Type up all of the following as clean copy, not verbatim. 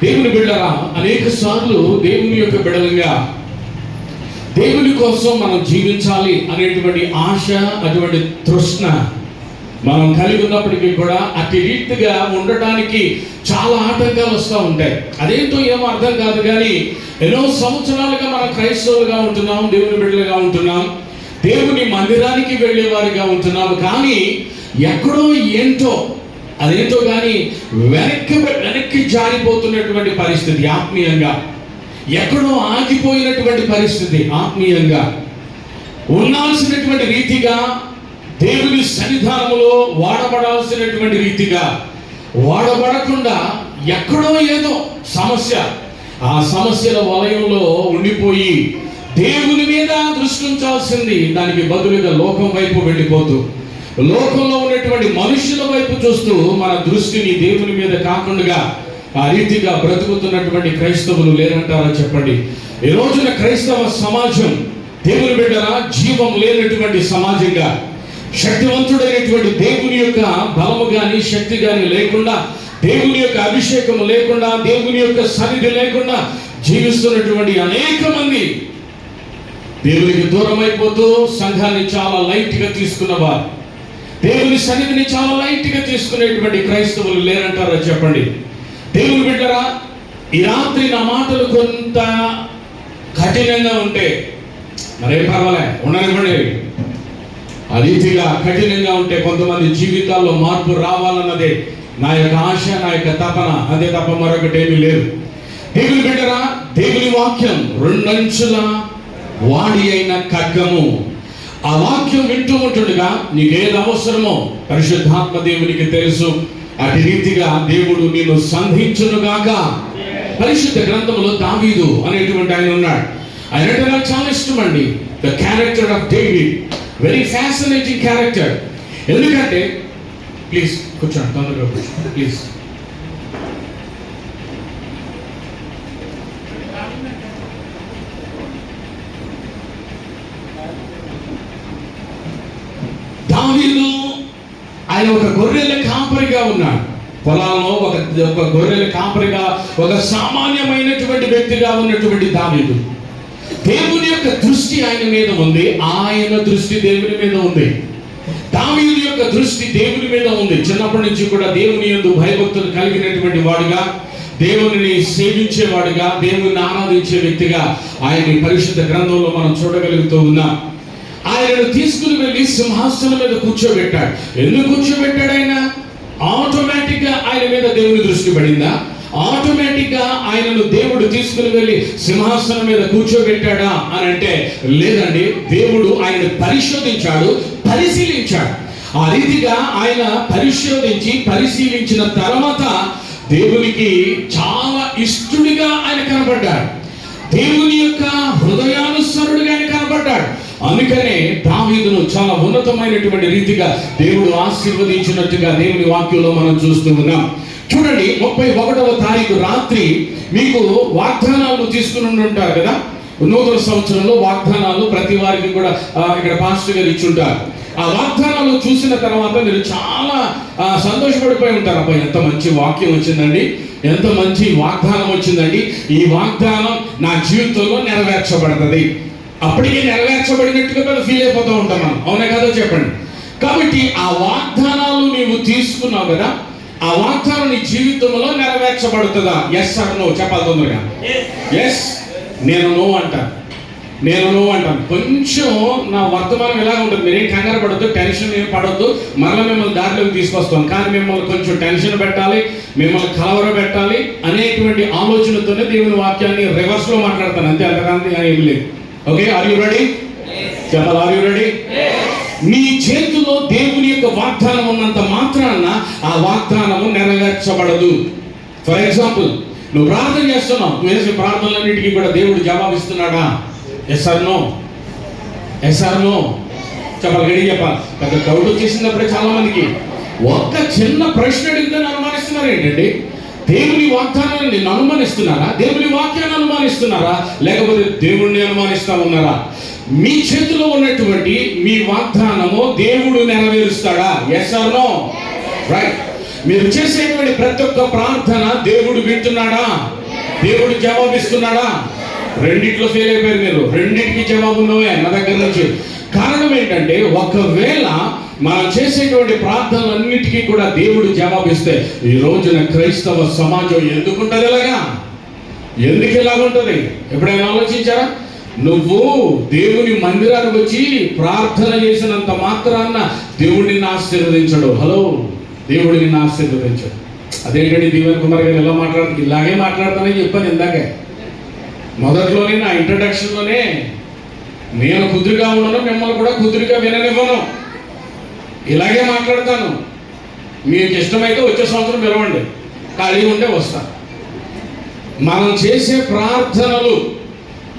దేవుని బిడ్డరా, అనేక సార్లు దేవుని యొక్క బిడ్డలుగా దేవుని కోసం మనం జీవించాలి అనేటువంటి ఆశ, అటువంటి తృష్ణ మనం కలిగి ఉన్నప్పటికీ కూడా అతి రీతిగా ఉండటానికి చాలా ఆటంకాలు వస్తూ ఉంటాయి. అదేంటో ఏమో అర్థం కాదు, కానీ ఎన్నో సంవత్సరాలుగా మనం క్రైస్తవులుగా ఉంటున్నాం, దేవుని బిడ్డలుగా ఉంటున్నాం, దేవుని మందిరానికి వెళ్ళేవారిగా ఉంటున్నాము, కానీ ఎక్కడో ఏంటో అదేంటో కానీ వెనక్కి జారిపోతున్నటువంటి పరిస్థితి, ఆత్మీయంగా ఎక్కడో ఆగిపోయినటువంటి పరిస్థితి, ఆత్మీయంగా ఉండాల్సినటువంటి రీతిగా దేవుని సన్నిధానములో వాడబడాల్సినటువంటి రీతిగా వాడబడకుండా ఎక్కడో ఏదో సమస్య, ఆ సమస్యల వలయంలో ఉండిపోయి దేవుని మీద దృష్టి ఉంచాల్సింది దానికి బదులుగా లోకం వైపు వెళ్ళిపోతూ, లోకంలో ఉన్నటువంటి మనుషుల వైపు చూస్తూ మన దృష్టిని దేవుని మీద కాకుండా ఆ రీతిగా బ్రతుకుతున్నటువంటి క్రైస్తవులు లేరంటారా చెప్పండి? ఈ రోజున క్రైస్తవ సమాజం దేవుని బిడ్డల జీవం లేనటువంటి సమాజంగా, శక్తివంతుడైనటువంటి దేవుని యొక్క బలము కానీ శక్తి కానీ లేకుండా, దేవుని యొక్క అభిషేకం లేకుండా, దేవుని యొక్క సన్నిధి లేకుండా జీవిస్తున్నటువంటి అనేక మంది దేవునికి దూరం అయిపోతూ సంఘాన్ని చాలా లైట్గా తీసుకున్నవారు, దేవుని సన్నిధిని చాలా లైట్గా తీసుకునేటువంటి క్రైస్తవులు లేరంటారా చెప్పండి? దేవుని బిడ్డరా, ఈ రాత్రి నా మాటలు కొంత కఠినంగా ఉంటే మరే పర్వాలే, ఉండనివ్వండి. ఆ రీతిగా కఠినంగా ఉంటే కొంతమంది జీవితాల్లో మార్పు రావాలన్నదే నా యొక్క ఆశ, నా యొక్క తపన, అదే తప్ప మరొకటి ఏమీ లేదు. దేవుని బిడ్డరా, దేవుని వాక్యం రెండంచుల వాడి అయిన ఖడ్గము. ఆ వాక్యం వింటూ ఉంటుండగా నీకేది అవసరమో పరిశుద్ధాత్మ దేవునికి తెలుసు. అటు రీతిగా దేవుడు నిన్ను సంధించునుగాక. పరిశుద్ధ గ్రంథంలో దావీదు అనేటువంటి ఆయన ఉన్నాడు. ఆయన అంటే నాకు చాలా ఇష్టం అండి. The character of David, very fascinating character. ఎందుకంటే ప్లీజ్ కూర్చోండి, తొందరగా కూర్చోండి ప్లీజ్. దావీదు ఆయన ఒక గొర్రెల కాపరిగా ఉన్నాడు. పొలాల్లో ఒక గొర్రెల కాపరిగా, ఒక సామాన్యమైనటువంటి వ్యక్తిగా ఉన్నటువంటి దావీదు, దేవుని యొక్క దృష్టి ఆయన మీద ఉంది. ఆయన దృష్టి దేవుని మీద ఉంది. దావీదు యొక్క దృష్టి దేవుని మీద ఉంది. చిన్నప్పటి నుంచి కూడా దేవుని యందు భయభక్తులు కలిగినటువంటి వాడుగా, దేవుని సేవించేవాడుగా, దేవుని ఆరాధించే వ్యక్తిగా ఆయన పరిశుద్ధ గ్రంథంలో మనం చూడగలుగుతూ ఉన్నాం. ఆయనను తీసుకుని వెళ్ళి సింహాసనం మీద కూర్చోబెట్టాడు. ఎందుకు కూర్చోబెట్టాడు? ఆయన ఆటోమేటిక్ గా ఆయన మీద దేవుని దృష్టి పడిందా? ఆటోమేటిక్ గా ఆయనను దేవుడు తీసుకుని వెళ్ళి సింహాసనం మీద కూర్చోబెట్టాడా అని అంటే లేదండి. దేవుడు ఆయనను పరిశోధించాడు, పరిశీలించాడు. ఆ రీతిగా ఆయన పరిశీలించిన తర్వాత దేవునికి చాలా ఇష్టడిగా ఆయన కనబడ్డాడు. దేవుని యొక్క హృదయానుసరుడిగా ఆయన కనబడ్డాడు. అందుకనే దావీదును చాలా ఉన్నతమైనటువంటి రీతిగా దేవుడు ఆశీర్వదించినట్టుగా దేవుని వాక్యంలో మనం చూస్తూ ఉన్నాం. చూడండి, 31వ తారీఖు రాత్రి మీకు వాగ్దానాలు తీసుకుని ఉంటారు కదా. నూతన సంవత్సరంలో వాగ్దానాలు ప్రతి వారికి కూడా ఇక్కడ పాస్టర్ గారు ఇచ్చుంటారు. ఆ వాగ్దానాలు చూసిన తర్వాత మీరు చాలా సంతోషపడిపోయి ఉంటారు. అబ్బాయి, ఎంత మంచి వాక్యం వచ్చిందండి, ఎంత మంచి వాగ్దానం వచ్చిందండి, ఈ వాగ్దానం నా జీవితంలో నెరవేర్చబడుతుంది. అప్పటికే నెరవేర్చబడినట్టుగా కూడా ఫీల్ అయిపోతూ ఉంటాం మనం, అవునా కదా చెప్పండి. కాబట్టి ఆ వాగ్దానాలు నీవు తీసుకున్నావు కదా, ఆ వాగ్దానం నీ జీవితంలో నెరవేర్చబడుతుందా? ఎస్ ఆర్ నో చెప్పాలి తొందరగా. ఎస్, నేను నో అంటాను. కొంచెం నా వర్తమానం ఎలా ఉంటుంది, మీరేం కంగారు పడద్దు, టెన్షన్ ఏం పడద్దు. మరలా మిమ్మల్ని దారిలోకి తీసుకొస్తాం, కానీ మిమ్మల్ని కొంచెం టెన్షన్ పెట్టాలి, మిమ్మల్ని కలవర పెట్టాలి అనేటువంటి ఆలోచనతోనే దేవుని వాక్యాన్ని రివర్స్ లో మాట్లాడతాను, అంతే, అంతకంటే ఏమి లేదు. Okay, are you ready? చెప్పాలి, ఆర్ యు రెడీ? నీ చేతిలో దేవుని యొక్క వాగ్దానం ఉన్నంత మాత్రాన ఆ వాగ్దానము నెరవేర్చబడదు. ఫర్ ఎగ్జాంపుల్, నువ్వు ప్రార్థన చేస్తున్నావు, నువ్వు చేసే ప్రార్థనలన్నిటికీ కూడా దేవుడు జవాబిస్తున్నాడా? Yes or no? Yes or no చెప్పాలి, గడి చెప్పాలి. పెద్ద డౌట్ వచ్చేసినప్పుడే చాలా మందికి ఒక్క చిన్న ప్రశ్న అడిగితే అనుమానిస్తున్నారు. ఏంటండి, దేవుని వాగ్దానాన్ని నిన్ను అనుమానిస్తున్నారా? దేవుని వాక్యాన్ని అనుమానిస్తున్నారా? లేకపోతే దేవుణ్ణి అనుమానిస్తా ఉన్నారా? మీ చేతిలో ఉన్నటువంటి మీ వాగ్దానము దేవుడు నెరవేరుస్తాడా? Yes or no? రైట్. మీరు చేసేటువంటి ప్రతి ఒక్క ప్రార్థన దేవుడు వింటున్నాడా? దేవుడు జవాబిస్తున్నాడా? రెండిట్లో ఫెయిల్ అయిపోయారు మీరు. రెండింటికి జవాబు ఉన్నవే నా దగ్గర నుంచి. కారణం ఏంటంటే, ఒకవేళ మనం చేసేటువంటి ప్రార్థనలన్నిటికీ కూడా దేవుడు జవాబిస్తే ఈ రోజున క్రైస్తవ సమాజం ఎందుకుంటుంది ఇలాగా? ఎందుకు ఇలాగుంటుంది? ఎప్పుడైనా ఆలోచించారా? నువ్వు దేవుని మందిరానికి వచ్చి ప్రార్థన చేసినంత మాత్రాన దేవుడు నిన్ను ఆశీర్వదించడు. హలో, దేవుడు నిన్ను ఆశీర్వదించడు. అదేంటండి దీవెన్ కుమార్ గారు ఎలా మాట్లాడుతుంది? ఇలాగే మాట్లాడతానని చెప్పాను ఇందాకే మొదట్లోనే, నా ఇంట్రడక్షన్లోనే. నేను కుదురుగా ఉండను, మిమ్మల్ని కూడా కుదురుగా విననివ్వను. ఇలాగే మాట్లాడతాను. మీకు ఇష్టమైతే వచ్చే సంవత్సరం పిలవండి, ఖాళీగా ఉంటే వస్తా. మనం చేసే ప్రార్థనలు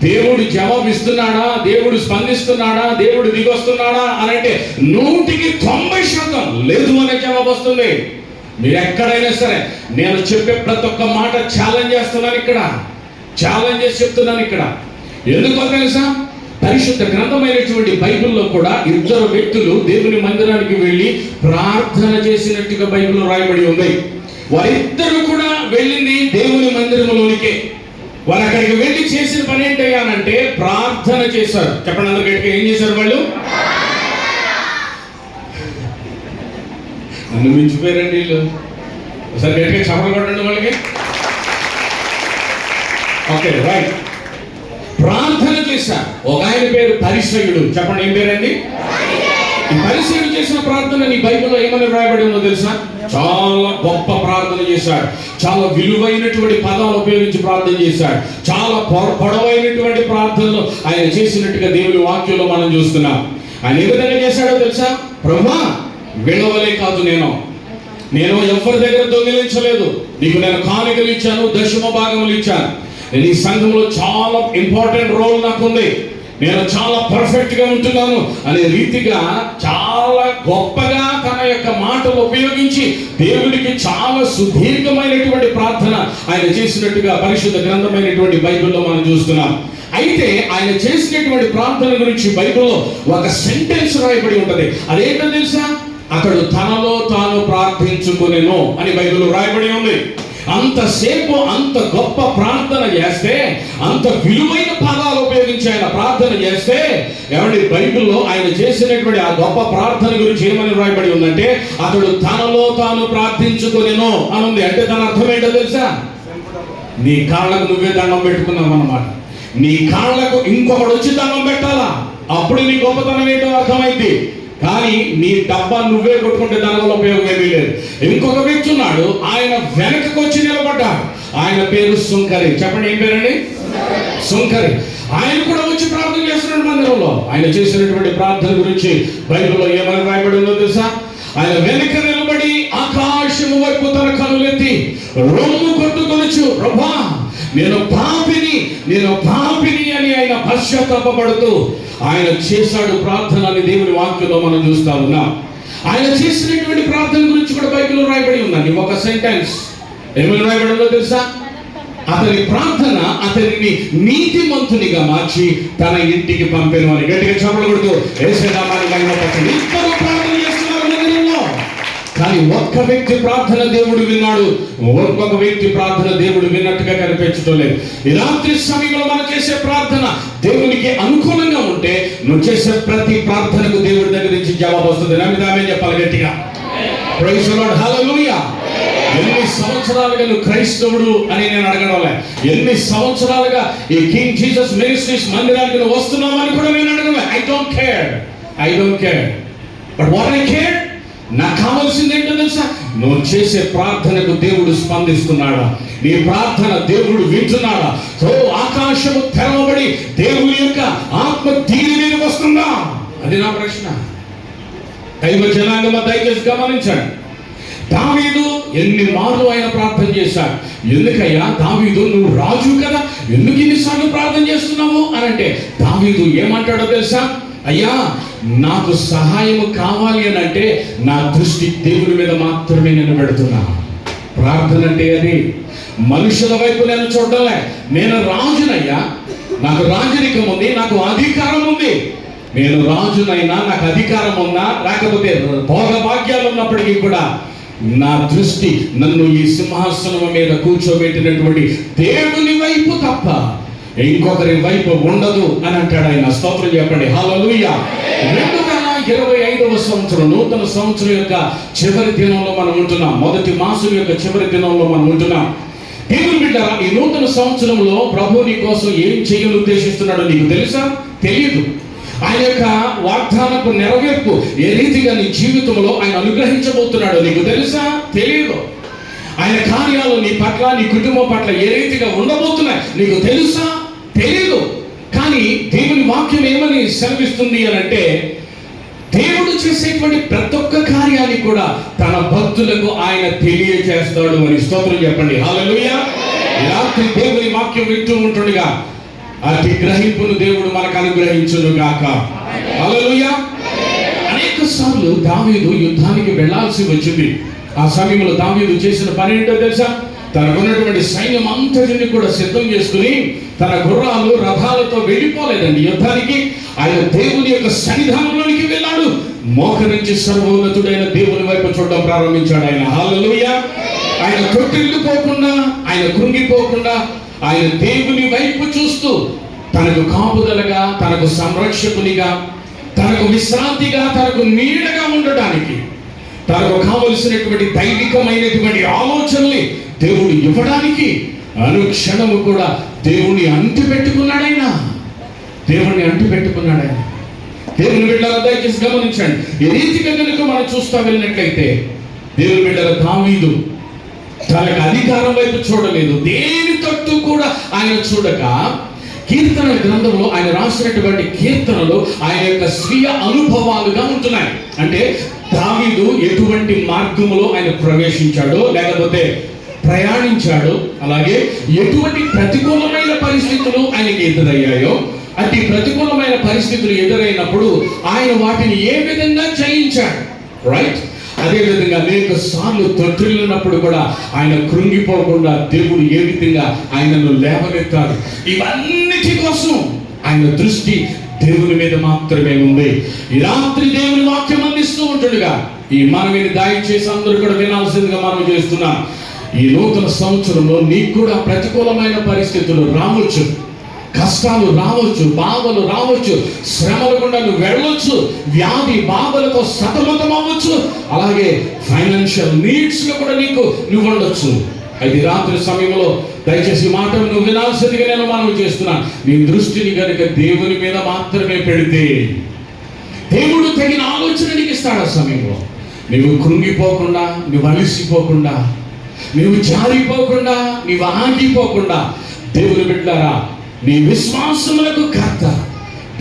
దేవుడు జవాబిస్తున్నాడా, దేవుడు స్పందిస్తున్నాడా, దేవుడు దిగొస్తున్నాడా అని అంటే 100% లేదు అనే జవాబు వస్తుంది. మీరు ఎక్కడైనా సరే, నేను చెప్పే ప్రతి ఒక్క మాట ఛాలెంజ్ చేస్తున్నాను ఇక్కడ, ఛాలెంజ్ చేసి చెప్తున్నాను ఇక్కడ. ఎందుకో తెలుసా? పరిశుద్ధ గ్రంథమైనటువంటి బైబిల్లో కూడా 2 వ్యక్తులు దేవుని మందిరానికి వెళ్ళి ప్రార్థన చేసినట్టుగా బైబిల్లో రాయబడి ఉంది. వారిద్దరు కూడా వెళ్ళింది దేవుని మందిరంలోనికే. వారు అక్కడికి వెళ్ళి చేసిన పని ఏంటంటే ప్రార్థన చేశారు. చెప్పండి అందరు గట్టిగా, ఏం చేశారు వాళ్ళు? నన్ను మించిపోయారండి వీళ్ళు. ఒకసారి గట్టిగా చప్పట్లు కొట్టండి వాళ్ళకి. Okay, right. ప్రార్థన చేశారు. ఒక ఆయన పేరు పరిసయ్యుడు. చెప్పండి, ఏం పేరండి? ఈ పరిసయ్యుడు చేసిన ప్రార్థన నీ బైబిల్లో ఏమని రాయబడి ఉందో తెలుసా? చాలా గొప్ప ప్రార్థన చేశాడు. చాలా విలువైనటువంటి పదాలు ఉపయోగించి ప్రార్థన చేశాడు. చాలా పొడవైనటువంటి ప్రార్థనలు ఆయన చేసినట్టుగా దేవుని వాక్యంలో మనం చూస్తున్నాం. ఆయన ఏ విధంగా చేశాడో తెలుసా? ప్రభువా, వినవలే కాదు, నేను ఎవరి దగ్గర దొంగిలించలేదు. నీకు నేను కానుకలు ఇచ్చాను, దశమ భాగములు ఇచ్చాను. ఈ సంఘంలో చాలా ఇంపార్టెంట్ రోల్ నాకుంది. నేను చాలా పర్ఫెక్ట్ గా ఉంటున్నాను అనే రీతిగా చాలా గొప్పగా తన యొక్క మాటలు ఉపయోగించి దేవుడికి చాలా సుదీర్ఘమైనటువంటి ప్రార్థన ఆయన చేసినట్టుగా పరిశుద్ధ గ్రంథమైనటువంటి బైబిల్లో మనం చూస్తున్నాం. అయితే ఆయన చేసినటువంటి ప్రార్థన గురించి బైబిల్లో ఒక సెంటెన్స్ రాయబడి ఉంటది. అదేంటో తెలుసా? అతడు తనలో తాను ప్రార్థించుకునేను అని బైబిల్లో రాయబడి ఉంది. అంతసేపు అంత గొప్ప ప్రార్థన చేస్తే, అంత విలువైన పదాలు ఉపయోగించి ఆయన ప్రార్థన చేస్తే, ఏమండి బైబిల్లో ఆయన చేసినటువంటి ఆ గొప్ప ప్రార్థన గురించి ఏమని రాయబడి ఉందంటే, అతడు తనలో తాను ప్రార్థించుకునేను అని ఉంది. అంటే దాని అర్థం ఏంటో తెలుసా? నీ కాళ్ళకు నువ్వే దండం పెట్టుకున్నావు అన్నమాట. నీ కాళ్ళకు ఇంకొకడు వచ్చి దండం పెట్టాలా, అప్పుడు నీ గొప్పతనం ఏంటో అర్థమైంది. కానీ నీ డబ్బా నువ్వే కొట్టుకుంటే దానివల్ల ఉపయోగం ఏమీ లేదు. ఇంకొక వ్యక్తి ఉన్నాడు, ఆయన వెనకకు వచ్చి నిలబడ్డాడు. ఆయన పేరు సుంకరి. చెప్పండి, ఏం పేరండి? సుంకరి. ఆయన కూడా వచ్చి ప్రార్థన చేస్తున్నాడు మందిరంలో. ఆయన చేసినటువంటి ప్రార్థన గురించి బైబిల్లో ఏమని రాయబడి ఉందో తెలుసా? ఆయన వెనక నిలబడి ఆకాశము వైపు తన కనులెత్తి రొమ్ము కొట్టుకొనొచ్చు, ప్రభువా, నేను పాపిని అని ఆయన పశ్చాత్తాపపడుతూ ఆయన చేశాడు ప్రార్థన అని దేవుని వాక్యంలో మనం చూస్తా ఉన్నాం. ఆయన చేసినటువంటి ప్రార్థన గురించి కూడా బైబిల్లో రాయబడి ఉందండి. ఒక సెంటెన్స్ ఏమని రాయబడి ఉందో తెలుసా? అతని ప్రార్థన అతనిని నీతిమంతునిగా మార్చి తన ఇంటికి పంపెను అని. గట్టిగా చప్పట్లు కొడుతూ యేసు నామాన్ని మహిమపరచండి. ఇద్దరు ప్రార్థన చేస్తున్నారు మందిరంలో. కానీ ఒక్క వ్యక్తి ప్రార్థన దేవుడు విన్నాడు, ఒక్కొక్క వ్యక్తి ప్రార్థన దేవుడు విన్నట్టుగా కనిపించడం లేదు. ఈ రాత్రి సమయంలో మనం చేసే ప్రార్థన దేవునికి అనుకూలంగా ఉంటే నువ్వు చేసే ప్రతి ప్రార్థనకు దేవుడి దగ్గర నుంచి జవాబు వస్తుంది. నమ్మిదామే చెప్పాలి గట్టిగా. ప్రైజ్ ది లార్డ్, హల్లెలూయా. ఎన్ని సంవత్సరాలుగా నువ్వు క్రైస్తవుడు అని నేను అడగడంలే. ఎన్ని సంవత్సరాలుగా ఈ కింగ్ జీసస్ మినిస్ట్రీస్ మందిరానికి నువ్వు వస్తున్నావని కూడా నేను అడగడంలే. I don't care. But what I care, నాకు కావాల్సింది ఏంటో తెలుసా? నువ్వు చేసే ప్రార్థనకు దేవుడు స్పందిస్తున్నాడా? నీ ప్రార్థన దేవుడు వింటున్నాడా? సో ఆకాశము తెరవబడి దేవుని యొక్క ఆత్మ దీని మీద వస్తుందా? అది నా ప్రశ్న. దైవ జనాంగమ దయచేసి గమనించండి. దావీదు ఎన్ని మార్లు ఆయన ప్రార్థన చేశాడు. ఎందుకయ్యా దావీదు, నువ్వు రాజు కదా, ఎందుకు ఇన్నిసార్లు ప్రార్థన చేస్తున్నావు అని అంటే దావీదు ఏమంటాడో తెలుసా? అయ్యా, నాకు సహాయం కావాలి అని అంటే నా దృష్టి దేవుని మీద మాత్రమే నేను పెడుతున్నా. ప్రార్థన అంటే అది మనుషుల వైపు నేను చూడలే. నేను రాజునయ్యా, నాకు రాజరికం ఉంది, నాకు అధికారం ఉంది. నేను రాజునైనా, నాకు అధికారం ఉన్నా లేకపోతే భోగ భాగ్యాలు ఉన్నప్పటికీ కూడా నా దృష్టి నన్ను ఈ సింహాసనం మీద కూర్చోబెట్టినటువంటి దేవుని వైపు తప్ప ఇంకొకరి వైపు ఉండదు అని అంటాడు ఆయన. స్తోత్రం చెప్పండి. హల్లెలూయా. 2025వ సంవత్సరం, నూతన సంవత్సరం యొక్క చివరి దినంలో మనం ఉంటున్నాం. మొదటి మాసం యొక్క చివరి దినంలో మనం ఉంటున్నాం. దేవుని బిడ్డలారా, ఈ నూతన సంవత్సరంలో ప్రభు నీ కోసం ఏం చేయాలని ఉద్దేశిస్తున్నాడో నీకు తెలుసా? తెలియదు. ఆయన యొక్క వాగ్దానపు నెరవేర్పు ఏ రీతిగా నీ జీవితంలో ఆయన అనుగ్రహించబోతున్నాడో నీకు తెలుసా? తెలియదు. ఆయన కార్యాలు నీ పట్ల, నీ కుటుంబం పట్ల ఏ రీతిగా ఉండబోతున్నాయి నీకు తెలుసా? తెలియదు. కానీ దేవుని వాక్యం ఏమని సెలవిస్తుంది అని అంటే, దేవుడు చేసేటువంటి ప్రతి ఒక్క కార్యాన్ని కూడా తన భక్తులకు ఆయన తెలియజేస్తాడు అని. స్తోత్రం చెప్పండి. హల్లెలూయా. రాత్రి దేవుని వాక్యం వింటూ ఉంటుండగా అతి గ్రహింపును దేవుడు మనకు అనుగ్రహించును గాక. హల్లెలూయా. అనేక సార్లు దావీదు యుద్ధానికి వెళ్లాల్సి వచ్చింది. ఆ సమయంలో దావీదు చేసిన పని ఏంటో తెలుసా? తనకున్నటువంటి సైన్యం అంతటిని కూడా సిద్ధం చేసుకుని తన గుర్రాలు రథాలతో వెళ్ళిపోలేదండి యుద్ధానికి. ఆయన దేవుని యొక్క సన్నిధానంలోనికి వెళ్ళాడు. మోకరించి సర్వోన్నతుడైన దేవుని వైపు చూడడం ప్రారంభించాడు ఆయన. హల్లెలూయా. ఆయన కొట్టిల్లిపోకుండా, ఆయన కృంగిపోకుండా, ఆయన దేవుని వైపు చూస్తూ తనకు కాపుదలగా, తనకు సంరక్షకునిగా, తనకు విశ్రాంతిగా, తనకు నీడగా ఉండడానికి, తనకు కావలసినటువంటి దైవికమైనటువంటి ఆలోచనల్ని దేవుడు ఇవ్వడానికి అనుక్షణము కూడా దేవుణ్ణి అంటి పెట్టుకున్నాడైన. దేవుణ్ణి అంటి పెట్టుకున్నాడైన. దేవుని బిడ్డల దయచేసి గమనించండి. ఈ రీతిగా కనుక మనం చూస్తా వెళ్ళినట్లయితే దేవుని బిడ్డల దావీదు తనకు అధికారం వైపు చూడలేదు. దేని తట్టు కూడా ఆయన చూడక కీర్తన గ్రంథంలో ఆయన రాసినటువంటి కీర్తనలు ఆయన యొక్క స్వీయ అనుభవాలుగా ఉంటున్నాయి. అంటే దావీదు ఎటువంటి మార్గములో ఆయన ప్రవేశించాడో, లేకపోతే ప్రయాణించాడో, అలాగే ఎటువంటి ప్రతికూలమైన పరిస్థితులు ఆయనకి ఎదురయ్యాయో, అతి ప్రతికూలమైన పరిస్థితులు ఎదురైనప్పుడు ఆయన వాటిని ఏ విధంగా జయించాడు. రైట్. అదేవిధంగా అనేక సార్లు తొట్టిల్లినప్పుడు కూడా ఆయన కృంగిపోకుండా దేవుడు ఏ విధంగా ఆయనను లేవనెత్తాడు. ఇవన్నిటి కోసం ఆయన దృష్టి దేవుని మీద మాత్రమే ఉంది. ఈ రాత్రి దేవుని వాక్యం అందిస్తూ ఉంటుండగా ఈ మనవిని దయచేసి అందరూ కూడా వినాల్సిందిగా మనం చేస్తున్నాం. ఈ నూతన సంవత్సరంలో నీకు కూడా ప్రతికూలమైన పరిస్థితులు రావచ్చు, కష్టాలు రావచ్చు, బాధలు రావచ్చు, శ్రమల గుండా నువ్వు వెళ్ళొచ్చు, వ్యాధి బాధలతో సతమతం అవ్వచ్చు, అలాగే ఫైనాన్షియల్ నీడ్స్ లో కూడా నువ్వు ఉండొచ్చు. అయితే రాత్రి సమయంలో దయచేసి మాటలు నువ్వు వినాల్సిందిగా నేను మనవి చేస్తున్నాను. నీ దృష్టిని కనుక దేవుని మీద మాత్రమే పెడితే దేవుడు తగిన ఆలోచన నీకు ఇస్తాడు. ఆ సమయంలో నువ్వు కృంగిపోకుండా, నువ్వు అలిసిపోకుండా, నువ్వు జారిపోకుండా, నువ్వు ఆగిపోకుండా, దేవుని బిడ్డలారా, నీ విశ్వాసములకు కర్త,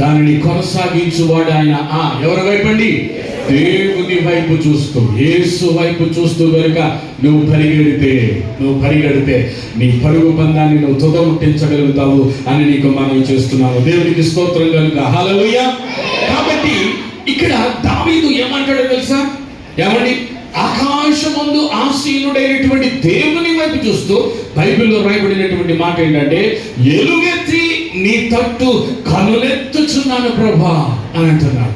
దానిని కొనసాగించువాడు ఆయన. ఎవరి వైపు అండి? దేవుని వైపు చూస్తూ, యేసు వైపు చూస్తూ కనుక నువ్వు పరిగెడితే నీ పరుగు బంధాన్ని నువ్వు తుదముట్టించగలుగుతావు అని నీకు మనం చేస్తున్నాము. దేవునికి స్తోత్రం కనుక. హల్లెలూయా. కాబట్టి ఇక్కడ దావీదు ఏమంటాడో తెలుసా? ఏమండి? ఆకాశమందు ఆసీనుడైనటువంటి దేవుని వైపు చూస్తూ బైబిల్లో రాయబడినటువంటి మాట ఏంటంటే, ఎలుగెత్తి నీ తట్టు కనులెత్తుచున్నాను ప్రభా అని అంటున్నాడు.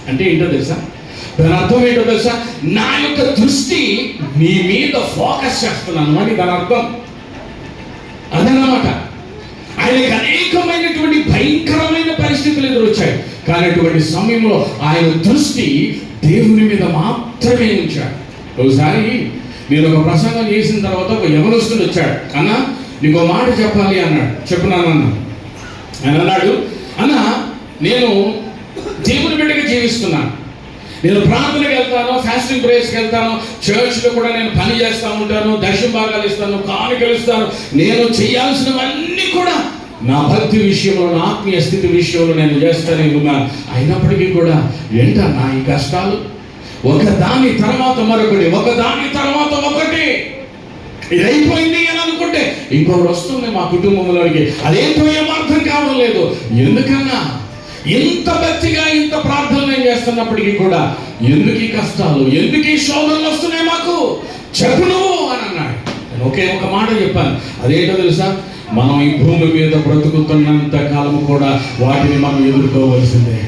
అంటే ఏంటో తెలుసా? దాని అర్థం ఏంటో తెలుసా? నా యొక్క దృష్టి నీ మీద ఫోకస్ చేస్తున్నాను అని దాని అర్థం. అదనమాట. ఆయనకి అనేకమైనటువంటి భయంకరమైన పరిస్థితులు ఎదురొచ్చాయి. కానీ అటువంటి సమయంలో ఆయన దృష్టి దేవుని మీద మాత్రమే ఉంచాడు. ఒకసారి నేను ఒక ప్రసంగం చేసిన తర్వాత ఒక యవనస్తుడు వచ్చాడు. అన్న, నీకు ఒక మాట చెప్పాలి అన్నాడు. చెప్పున్నానన్న. ఆయన అన్నాడు, అన్న, నేను దేవుని బిడ్డగా జీవిస్తున్నాను. నేను ప్రార్థనకి వెళ్తాను, ఫాస్టింగ్ ప్రేయర్స్కి వెళ్తాను, చర్చ్లో కూడా నేను పని చేస్తూ ఉంటాను, దశమ భాగాలు ఇస్తాను, కానుకలు ఇస్తాను. నేను చేయాల్సినవన్నీ కూడా నా భక్తి విషయంలో, నా ఆత్మీయ స్థితి విషయంలో నేను చేస్తానే ఉన్నాను. అయినప్పటికీ కూడా ఏంటన్నా ఈ కష్టాలు? ఒకదాని తర్వాత మరొకటి, ఒకదాని తర్వాత ఒకటి. ఇది అయిపోయింది అని అనుకుంటే ఇంకొకటి వస్తుంది మా కుటుంబంలోకి. అదేంటో ఏం అర్థం కావడం లేదు. ఎందుకన్నా ఇంత భక్తిగా, ఇంత ప్రార్థన నేను చేస్తున్నప్పటికీ కూడా ఎందుకు ఈ కష్టాలు, ఎందుకు ఈ శోధనలు వస్తున్నాయి మాకు? చెప్పు నువ్వు అని అన్నాడు. ఒకే ఒక మాట చెప్పాను. అదేంటో తెలుసా? మనం ఈ భూమి మీద బ్రతుకుతున్నంత కాలం కూడా వాటిని మనం ఎదుర్కోవలసిందే.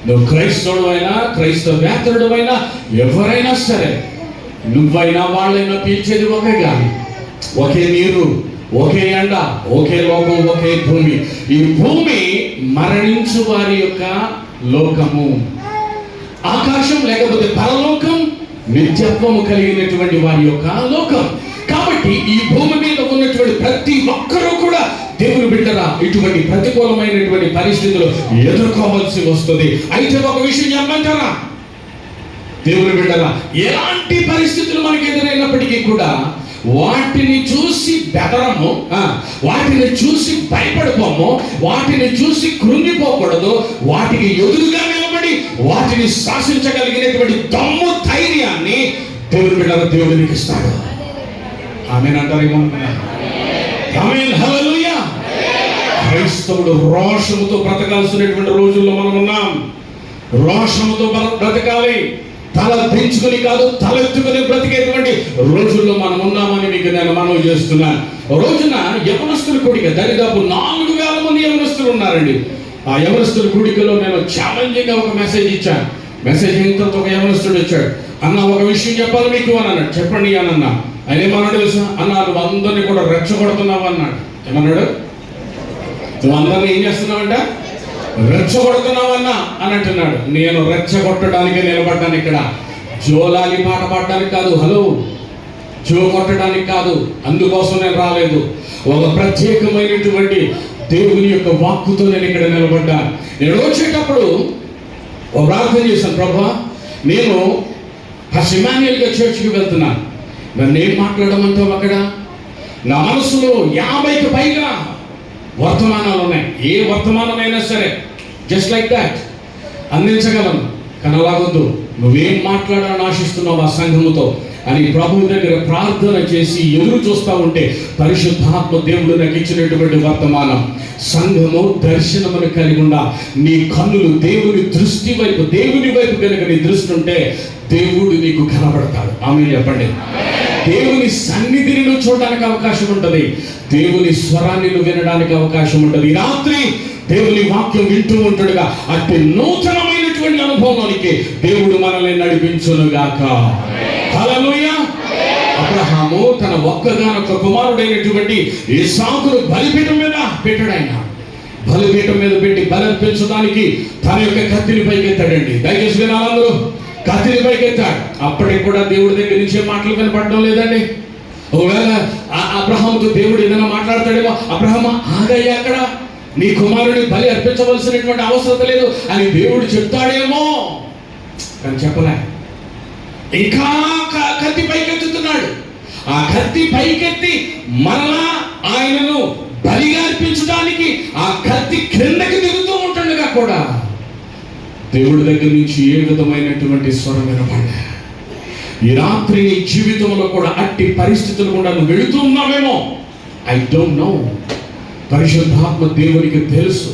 నువ్వు క్రైస్తవుడు అయినా, క్రైస్తవేతరుడు అయినా, ఎవరైనా సరే నువ్వైనా వాళ్ళైనా పీల్చేది ఒకే గాలి, ఒకే నీరు, ఒకే ఎండ, ఒకే లోకం, ఒకే భూమి. ఈ భూమి మరణించు వారి యొక్క లోకము. ఆకాశం లేకపోతే పరలోకం నిత్యత్వము కలిగినటువంటి వారి యొక్క లోకం. కాబట్టి ఈ భూమి మీద ఉన్నటువంటి ప్రతి ఒక్కరూ కూడా దేవుని బిడ్డరా ఇటువంటి ప్రతికూలమైనటువంటి పరిస్థితులు ఎదుర్కోవాల్సి వస్తుంది. అయితే ఒక విషయం చెప్పమంటారా, దేవుని బిడ్డరా, ఎలాంటి పరిస్థితులు మనకు ఎదురైనప్పటికీ కూడా వాటిని చూసి బెదరము, వాటిని చూసి భయపడిపోము, వాటిని చూసి కృంగిపోకూడదు. వాటికి ఎదురుగా నిలబడి వాటిని శాసించగలిగినటువంటి దమ్ము, ధైర్యాన్ని దేవుని బిడ్డల దేవుడు నీకు ఇస్తాడు. ఆమేన్ అంటారేమో. ఆమేన్, హల్లెలూయా. క్రైస్తవుడు రోషముతో బ్రతకాల్సినటువంటి రోజుల్లో మనం ఉన్నాం. రోషముతో బ్రతకాలి, తల దించుకుని కాదు తలెత్తుకుని బ్రతికేటువంటి రోజుల్లో మనం ఉన్నామని మీకు నేను మనవి చేస్తున్నాను. రోజున యవనస్తుల కూడిక, దరిదాపు 4,000 మంది యవనస్తులు ఉన్నారండి. ఆ యవనస్తుల కూడికలో నేను ఛాలెంజింగ్ గా ఒక మెసేజ్ ఇచ్చాను. మెసేజ్ అయిన తర్వాత ఒక యవనస్తుడు వచ్చాడు. అన్న, ఒక విషయం చెప్పాలి మీకు అని అన్నాడు. చెప్పండి అని అన్నా. ఆయన ఏమన్నాడు తెలుసా? అన్న, నువ్వు అందరినీ కూడా రెచ్చగొడుతున్నావు అన్నాడు. ఏమన్నాడు? నువ్వు అందరినీ ఏం చేస్తున్నావంట? రెచ్చగొడుతున్నావన్నా అని అంటున్నాడు. నేను రెచ్చగొట్టడానికి నిలబడ్డాను ఇక్కడ. జోలాలి పాట పాడడానికి కాదు, హలో, జో కొట్టడానికి కాదు, అందుకోసం నేను రాలేదు. ఒక ప్రత్యేకమైనటువంటి దేవుని యొక్క వాక్కుతో నేను ఇక్కడ నిలబడ్డాను. నేను వచ్చేటప్పుడు ఒక ప్రార్థన చేశాను. ప్రభువా, నేను ఇమాన్యుయల్ చర్చ్కి వెళ్తున్నాను, నన్ను ఏం మాట్లాడమంటావు? అక్కడ నా మనసులో 50కి పైగా వర్తమానాలు ఉన్నాయి. ఏ వర్తమానమైనా సరే జస్ట్ లైక్ దాట్ అందించగలను. కానీ అలాగొద్దు, నువ్వేం మాట్లాడాలని ఆశిస్తున్నావు ఆ సంఘముతో అని ప్రభువు దగ్గర ప్రార్థన చేసి ఎదురు చూస్తూ ఉంటే పరిశుద్ధాత్మ దేవుడు నాకు ఇచ్చినటువంటి వర్తమానం, సంఘము దర్శనమును కలిగి ఉండ నీ కన్నులు దేవుని దృష్టి వైపు, దేవుని వైపు కనుక నీ దృష్టి ఉంటే దేవుడు నీకు కనబడతాడు. ఆమేన్ చెప్పండి. దేవుని సన్నిధిని నువ్వు చూడడానికి అవకాశం ఉంటుంది, దేవుని స్వరాన్ని నువ్వు వినడానికి అవకాశం ఉంటుంది. ఈ రాత్రి దేవుని వాక్యం వింటూ ఉంటాడుగా అట్టి నూతనమైనటువంటి అనుభవానికి దేవుడు మనల్ని నడిపించునుగాక. హల్లెలూయా. అబ్రహాము తన ఒక్కగానొక్క కుమారుడైనటువంటి ఇస్సాకును బలిపీఠం మీద పెట్టాడు. ఆయన బలిపీఠం మీద పెట్టి బలర్పించడానికి తన యొక్క కత్తిని పైకెత్తాడండి. దయచేసి వినాలందరూ, కత్తిని పైకెత్తాడు. అప్పటికి కూడా దేవుడి దగ్గర నుంచే మాటలు వినపడడం లేదండి. ఒకవేళ అబ్రహాముతో దేవుడు ఏదైనా మాట్లాడతాడేమో, అబ్రహామా ఆగయ్యా, అక్కడ నీ కుమారుని బలి అర్పించవలసినటువంటి అవసరం లేదు అని దేవుడు చెప్తాడేమో, కానీ చెప్పలే. ఇంకా కత్తి పైకెత్తుతున్నాడు. ఆ కత్తి పైకెత్తి మరలా ఆయనను బలిగా అర్పించడానికి ఆ కత్తి క్రిందకి దిగుతూ ఉంటుండగా కూడా దేవుడి దగ్గర నుంచి ఏ విధమైనటువంటి స్వరం వినపడ్డా. ఈ రాత్రి నీ జీవితంలో కూడా అట్టి పరిస్థితులు కూడా నువ్వు వెళుతూ ఉన్నావేమో. I don't know. పరిశుద్ధాత్మ దేవునికి తెలుసు.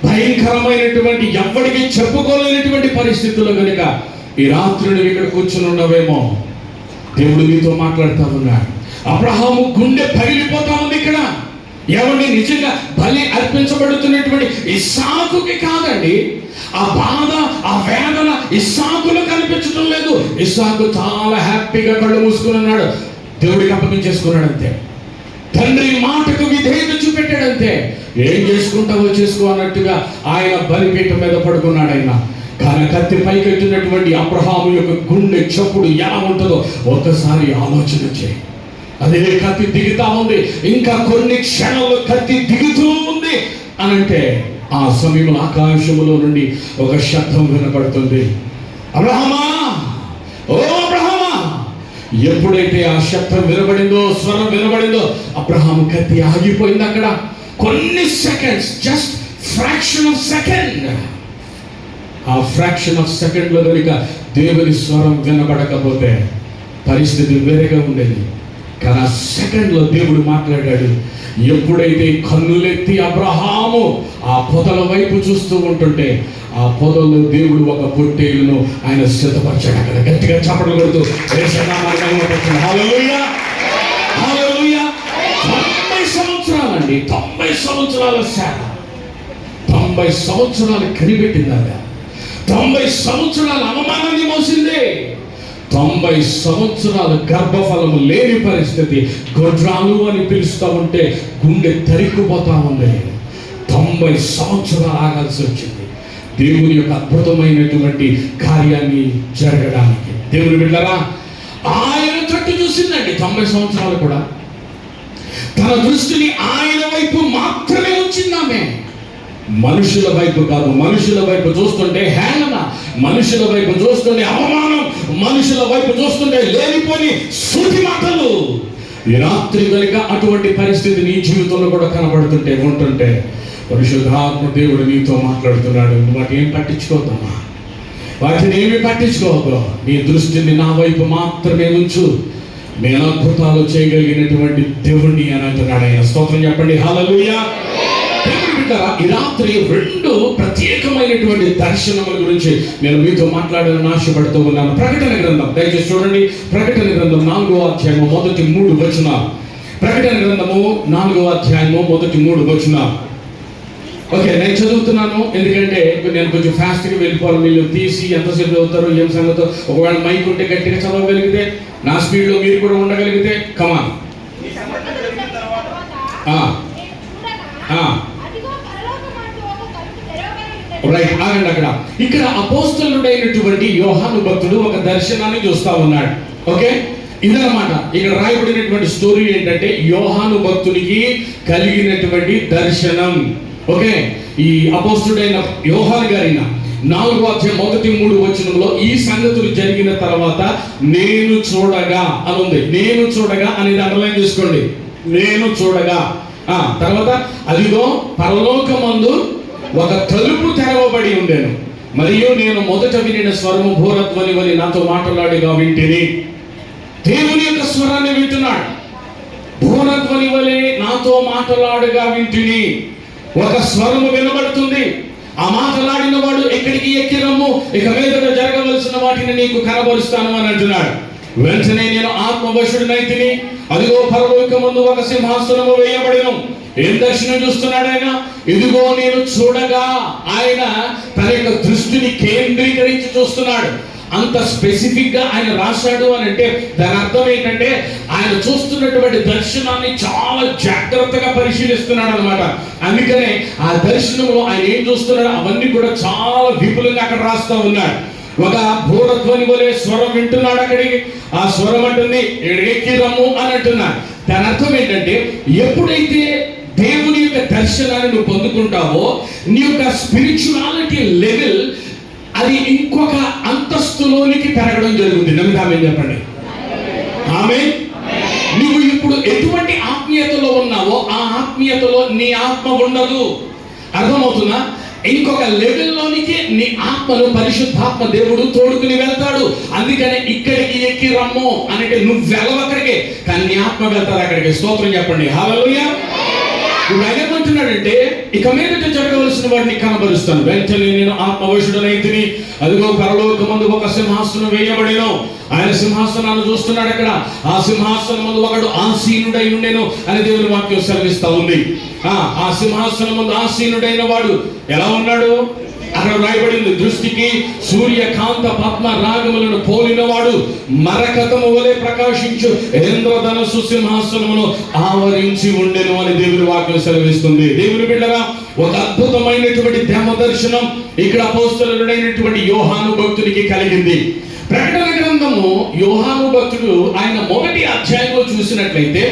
భయంకరమైనటువంటి ఎవ్వడికి చెప్పుకోలేనటువంటి పరిస్థితుల్లో కనుక ఈ రాత్రి నువ్వు ఇక్కడ కూర్చుని ఉన్నావేమో. దేవుడు నీతో మాట్లాడుతూ ఉన్నాడు. అబ్రహాము గుండె పగిలిపోతా ఉంది ఇక్కడ. ఎవరిని నిజంగా బలి అర్పించబడుతున్నటువంటి ఇస్సాకుకి కాదండి. ఆ బాధ, ఆ వేదన ఇస్సాకులో కనిపించడం లేదు. ఇస్సాకు చాలా హ్యాపీగా కళ్ళు మూసుకుని ఉన్నాడు, దేవుడికి అప్పగించేసుకున్నాడు అంతే. తండ్రి మాటకు విధేయత చూపెట్టాడంతే. ఏం చేసుకుంటావో చేసుకో అన్నట్టుగా ఆయన బలిపీఠం మీద పడుకున్నాడు ఆయన. కానీ కత్తి పైకెత్తినటువంటి అబ్రహాము యొక్క గుండె చప్పుడు ఎలా ఉంటుందో ఒక్కసారి ఆలోచన చేయి. అదే కత్తి దిగుతా ఉంది, ఇంకా కొన్ని క్షణాల్లో కత్తి దిగుతూ ఉంది అనంటే ఆ సమయంలో ఆకాశములో నుండి ఒక శబ్దం వినపడుతుంది. అబ్రహామా, ఓ అబ్రహామా. ఎప్పుడైతే ఆ శబ్దం వినబడిందో, స్వరం వినబడిందో, అబ్రహాము కత్తి ఆగిపోయింది అక్కడ. కొన్ని seconds, just fraction of second. ఆ ఫ్రాక్షన్ ఆఫ్ సెకండ్లో కనుక దేవుని స్వరం వినబడకపోతే పరిస్థితి వేరేగా ఉండేది. కానీ ఆ సెకండ్లో దేవుడు మాట్లాడాడు. ఎప్పుడైతే కన్నులెత్తి అబ్రహాము ఆ పొదల వైపు చూస్తూ ఉంటుంటే ఆ పొదల్లో దేవుడు ఒక పొట్టేలును ఆయన సిద్ధపరిచాడు. అక్కడ గట్టిగా చప్పట్లు కొడుతూ హల్లెలూయా, హల్లెలూయా. 90 సంవత్సరాలండి, 90 సంవత్సరాల సేవ, 90 సంవత్సరాలు కనిపెట్టిందట. 90 సంవత్సరాల అవమానాన్ని మోసింది. 90 సంవత్సరాలు గర్భఫలము లేని పరిస్థితి. గొడ్రాలు అని పిలుస్తూ ఉంటే గుండె తరిక్కుపోతా ఉంది. 90 సంవత్సరాలు ఆగాల్సి వచ్చింది దేవుని యొక్క అద్భుతమైనటువంటి కార్యాన్ని జరగడానికి. దేవుని బిడ్డలారా, ఆయన తట్టు చూసిందండి 90 సంవత్సరాలు కూడా. తన దృష్టిని ఆయన వైపు మాత్రమే ఉంచిందామే, మనుషుల వైపు కాదు. మనుషుల వైపు చూస్తుంటే హేళన, మనుషుల వైపు చూస్తుంటే అవమానం, మనుషుల వైపు చూస్తుంటే లేనిపోని సూటి మాటలు. ఈ రాత్రి కనుక అటువంటి పరిస్థితి నీ జీవితంలో కూడా కనబడుతుంటే ఉంటుంటే పరిశుద్ధాత్మ దేవుడు నీతో మాట్లాడుతున్నాడు. వాటిని ఏం పట్టించుకోవద్దమ్మా, వాటిని ఏమి పట్టించుకోవద్దు. నీ దృష్టిని నా వైపు మాత్రమే ఉంచు, నేను అద్భుతాలు చేయగలిగినటువంటి దేవుణ్ణి అని అంటున్నాడు ఆయన. స్తోత్రం చెప్పండి, హల్లెలూయా. ఈ రాత్రి 2 ప్రత్యేకమైనటువంటి దర్శనముల గురించి నేను మీతో మాట్లాడాలని ఆశపడుతూ ఉన్నాను. ప్రకటన గ్రంథం దయచేసి చూడండి. ప్రకటన గ్రంథం 4వ అధ్యాయము మొదటి 3 వచనాలు. ప్రకటన గ్రంథము 4వ అధ్యాయము మొదటి 3 వచనాలు. ఓకే, నేను చదువుతున్నాను ఎందుకంటే నేను కొంచెం ఫాస్ట్గా వెళ్ళిపోవాలి. మీరు తీసి ఎంతసేపు చదువుతారో ఏం సంగతో. ఒకవేళ మైక్ ఉంటే గట్టిగా చదవగలిగితే, నా స్పీడ్లో మీరు కూడా ఉండగలిగితే కమాన్. రైట్, ఆగండి అక్కడ. ఇక్కడ అపోస్తలుడైనటువంటి యోహాను భక్తుడు ఒక దర్శనాన్ని చూస్తా ఉన్నాడు. ఓకే, ఇదన్నమాట ఇక్కడ రాయబడినటువంటి స్టోరీ ఏంటంటే యోహాను భక్తునికి కలిగినటువంటి దర్శనం. ఓకే, ఈ అపోస్తలుడైన యోహాను గారిన 4వ అధ్యాయం మొదటి 3 వచనంలో ఈ సంగతులు జరిగిన తర్వాత నేను చూడగా అని ఉంది. నేను చూడగా అనేది అండర్లైన్ చేసుకోండి. నేను చూడగా తర్వాత అదిగో పరలోకమందు ఒక తలుపు తెరవబడి ఉండెను, మరియు నేను మొదట వినిన స్వరము భూరధ్వని వలె నాతో మాట్లాడిగా వింటిని. దేవుని యొక్క స్వరాన్ని వింటున్నాడు. భూరధ్వని వలె నాతో మాట్లాడుగా వింటిని. ఒక స్వరము వినబడుతుంది. ఆ మాట్లాడిన వాడు ఎక్కడికి ఎక్కి రమ్ము, ఇక మీదట జరగవలసిన వాటిని నీకు కనబరుస్తాను అని అంటున్నాడు. వెంటనే నేను ఆత్మవశుడినైతిని, అదిగో పరలోకమందు ఒక సింహాసనము వేయబడెను. ఏం దర్శనం చూస్తున్నాడు ఆయన? ఇదిగో నేను చూడగా. ఆయన తన యొక్క దృష్టిని కేంద్రీకరించి చూస్తున్నాడు. అంత స్పెసిఫిక్ గా ఆయన రాశాడు అని అంటే దాని అర్థం ఏంటంటే ఆయన చూస్తున్నటువంటి దర్శనాన్ని చాలా జాగ్రత్తగా పరిశీలిస్తున్నాడు అనమాట. అందుకనే ఆ దర్శనంలో ఆయన ఏం చూస్తున్నాడు అవన్నీ కూడా చాలా విపులంగా అక్కడ రాస్తా ఉన్నాడు. ఒక భూరధ్వని వలె స్వరం వింటున్నాడు. అక్కడికి ఆ స్వరం అంటుంది ఎక్కి రమ్ము అని అంటున్నాడు. దాని అర్థం ఏంటంటే ఎప్పుడైతే దేవుని యొక్క దర్శనాన్ని నువ్వు పొందుకుంటావో నీ యొక్క స్పిరిచువాలిటీ లెవెల్ అది ఇంకొక అంతస్తులోనికి పెరగడం జరుగుతుంది. నమ్ముతామేం చెప్పండి, ఆమేన్. నువ్వు ఇప్పుడు ఎటువంటి ఆత్మీయతలో ఉన్నావో ఆ ఆత్మీయతలో నీ ఆత్మ ఉండదు. అర్థమవుతుందా? ఇంకొక లెవెల్లోనికి నీ ఆత్మను పరిశుద్ధాత్మ దేవుడు తోడుకుని వెళ్తాడు. అందుకనే ఇక్కడికి ఎక్కి రమ్ము అంటే నువ్వు వెళ్ళవక్కడికే, కానీ నీ ఆత్మ వెళ్తారు అక్కడికి. స్తోత్రం చెప్పండి, హల్లెలూయా. ఇప్పుడు ఆయన ఏమంటున్నాడంటే ఇక మీదట జరగవలసిన వాడిని కనబరుస్తాను. వెంటనే నేను ఆత్మవశుడనైతిని, అదిగో పరలోకమందు ఒక సింహాసనం వేయబడెను. ఆయన సింహాసనాన్ని చూస్తున్నాడు. అక్కడ ఆ సింహాసనం ముందు ఒకడు ఆసీనుడై ఉండెను అని దేవుని వాక్యం సెలవిస్తా ఉంది. ఆ సింహాసనం ముందు ఆసీనుడైన వాడు ఎలా ఉన్నాడు? అక్కడ రాయబడింది, దృష్టికి సూర్యకాంత పద్మ రాగములను పోలినవాడు మరకతము వలె ప్రకాశించు ఇంద్రధనుస్సు సింహాసనమును ఆవరించి ఉండెను అని దేవుని వాక్యం సెలవిస్తుంది. దేవుని బిడ్డగా ఒక అద్భుతమైనటువంటి దేవ దర్శనం ఇక్కడ అపోస్తలుడైనటువంటి యోహాను భక్తునికి కలిగింది. ప్రకటన గ్రంథము యోహాను భక్తుడు ఆయన 1వ అధ్యాయంలో చూసినట్లయితే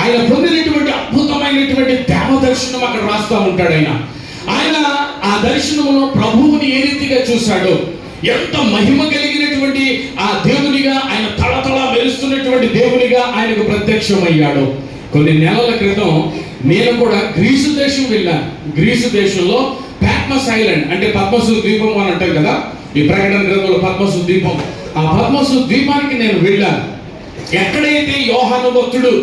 ఆయన పొందినటువంటి అద్భుతమైనటువంటి దేవ దర్శనం అక్కడ రాస్తా ఉంటాడు. ఆయన ఆ దర్శనంలో ప్రభువుని ఏ రీతిగా చూశాడో, ఎంత మహిమ కలిగినటువంటి ఆ దేవునిగా, ఆయన తళతళ మెరుస్తున్నటువంటి దేవునిగా ఆయనకు ప్రత్యక్షమయ్యాడు. కొన్ని నెలల క్రితం నేను కూడా గ్రీసు దేశం వెళ్ళాను. గ్రీసు దేశంలో పాట్మస్ ఐలాండ్ అంటే పద్మసు ద్వీపం అని అంటారు కదా, ఈ ప్రకటన గ్రంథంలో పద్మసు ద్వీపం. ఆ పద్మసు ద్వీపానికి నేను వెళ్ళాను. ఎక్కడైతే యోహాను భక్తుడు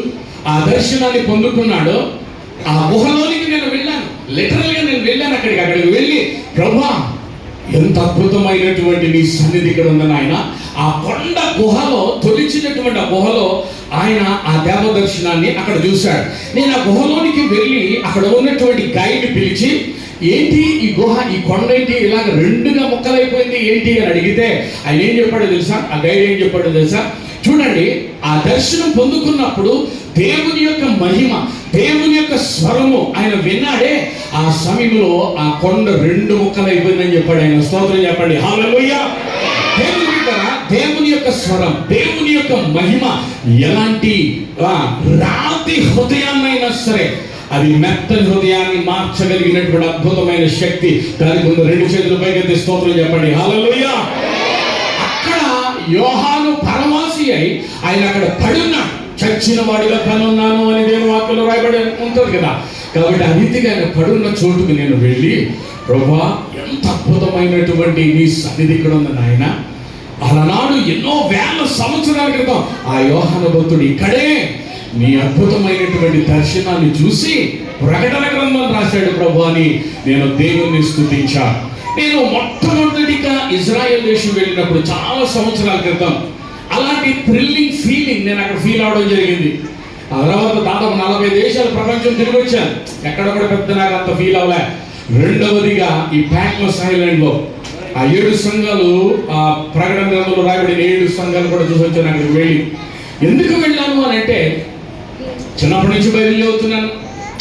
ఆ దర్శనాన్ని పొందుకున్నాడో ఆ గుహలోనికి నేను వెళ్ళాను. లిటరల్ గా నేను వెళ్ళాను అక్కడికి వెళ్ళి, ప్రభువా ఎంత అద్భుతమైనటువంటి నీ సన్నిధి ఇక్కడ ఉందని ఆయన ఆ కొండ గుహలో తొలిచినటువంటి ఆ గుహలో ఆయన ఆ దేవ దర్శనాన్ని అక్కడ చూశాడు. నేను ఆ గుహలోనికి వెళ్ళి అక్కడ ఉన్నటువంటి గైడ్ పిలిచి ఏంటి ఈ గుహ, ఈ కొండ ఏంటి ఇలాగ రెండుగా ముక్కలైపోయింది ఏంటి అని అడిగితే ఆయన ఏం చెప్పాడో తెలుసా? ఆ గైడ్ ఏం చెప్పాడో తెలుసా? చూడండి, ఆ దర్శనం పొందుకున్నప్పుడు దేవుని యొక్క మహిమ, దేవుని యొక్క స్వరము ఆయన విన్నాడే. ఆ సమయంలో ఆ కొండ రెండు ముక్కలైపోయిందని చెప్పాడు ఆయన. స్తోత్రం చెప్పండి, హల్లెలూయా. దేవుని యొక్క స్వరం, దేవుని యొక్క మహిమ ఎలాంటి రాతి హృదయాన్నైనా సరే అది మెత్తని హృదయాన్ని మార్చగలిగినటువంటి అద్భుతమైన శక్తి దానికి ఉంది. రెండు చేతులు పైకెత్తి స్తోత్రం చెప్పండి, హల్లెలూయా. అక్కడ యోహాను పరవాసి అయి ఆయన అక్కడ పడున్నాడు. చచ్చిన వాడిగా పనున్నాను అని దేవుని వాక్యంలో రాయబడి ఉంటుంది కదా. కాబట్టి ఆ రీతిగా ఆయన పడున్న చోటుకు నేను వెళ్ళి, ప్రభువా, ఎంత అద్భుతమైనటువంటి నీ సన్నిధి ఇక్కడ ఉంది నాయన. అలనాడు ఎన్నో వేల సంవత్సరాల క్రితం ఆ యోహాను భక్తుడు ఇక్కడే నీ అద్భుతమైనటువంటి దర్శనాన్ని చూసి ప్రకటన గ్రంథం రాశాడు ప్రభు అని నేను దేవుణ్ణి స్తుతించా. నేను మొట్టమొదటిగా ఇజ్రాయెల్ దేశం వెళ్ళినప్పుడు చాలా సంవత్సరాల క్రితం అలాంటి థ్రిల్లింగ్ ఫీలింగ్ నేను అక్కడ ఫీల్ అవడం జరిగింది. ఆ తర్వాత దాదాపు 40 దేశాలు ప్రపంచం తిరిగి వచ్చాను. ఎక్కడ కూడా పెద్ద నాకు అంత ఫీల్ అవ్వలే. రెండవదిగా ఈ ప్యాట్మస్ ఐలాండ్లో ఆ 7 సంఘాలు, ఆ ప్రకటన గ్రంథంలో రాయబడిన 7 సంఘాలు కూడా చూసి వచ్చాను అక్కడికి వెళ్ళి. ఎందుకు వెళ్ళాను అని అంటే, చిన్నప్పటి నుంచి బైబిల్ చదువుతున్నాను.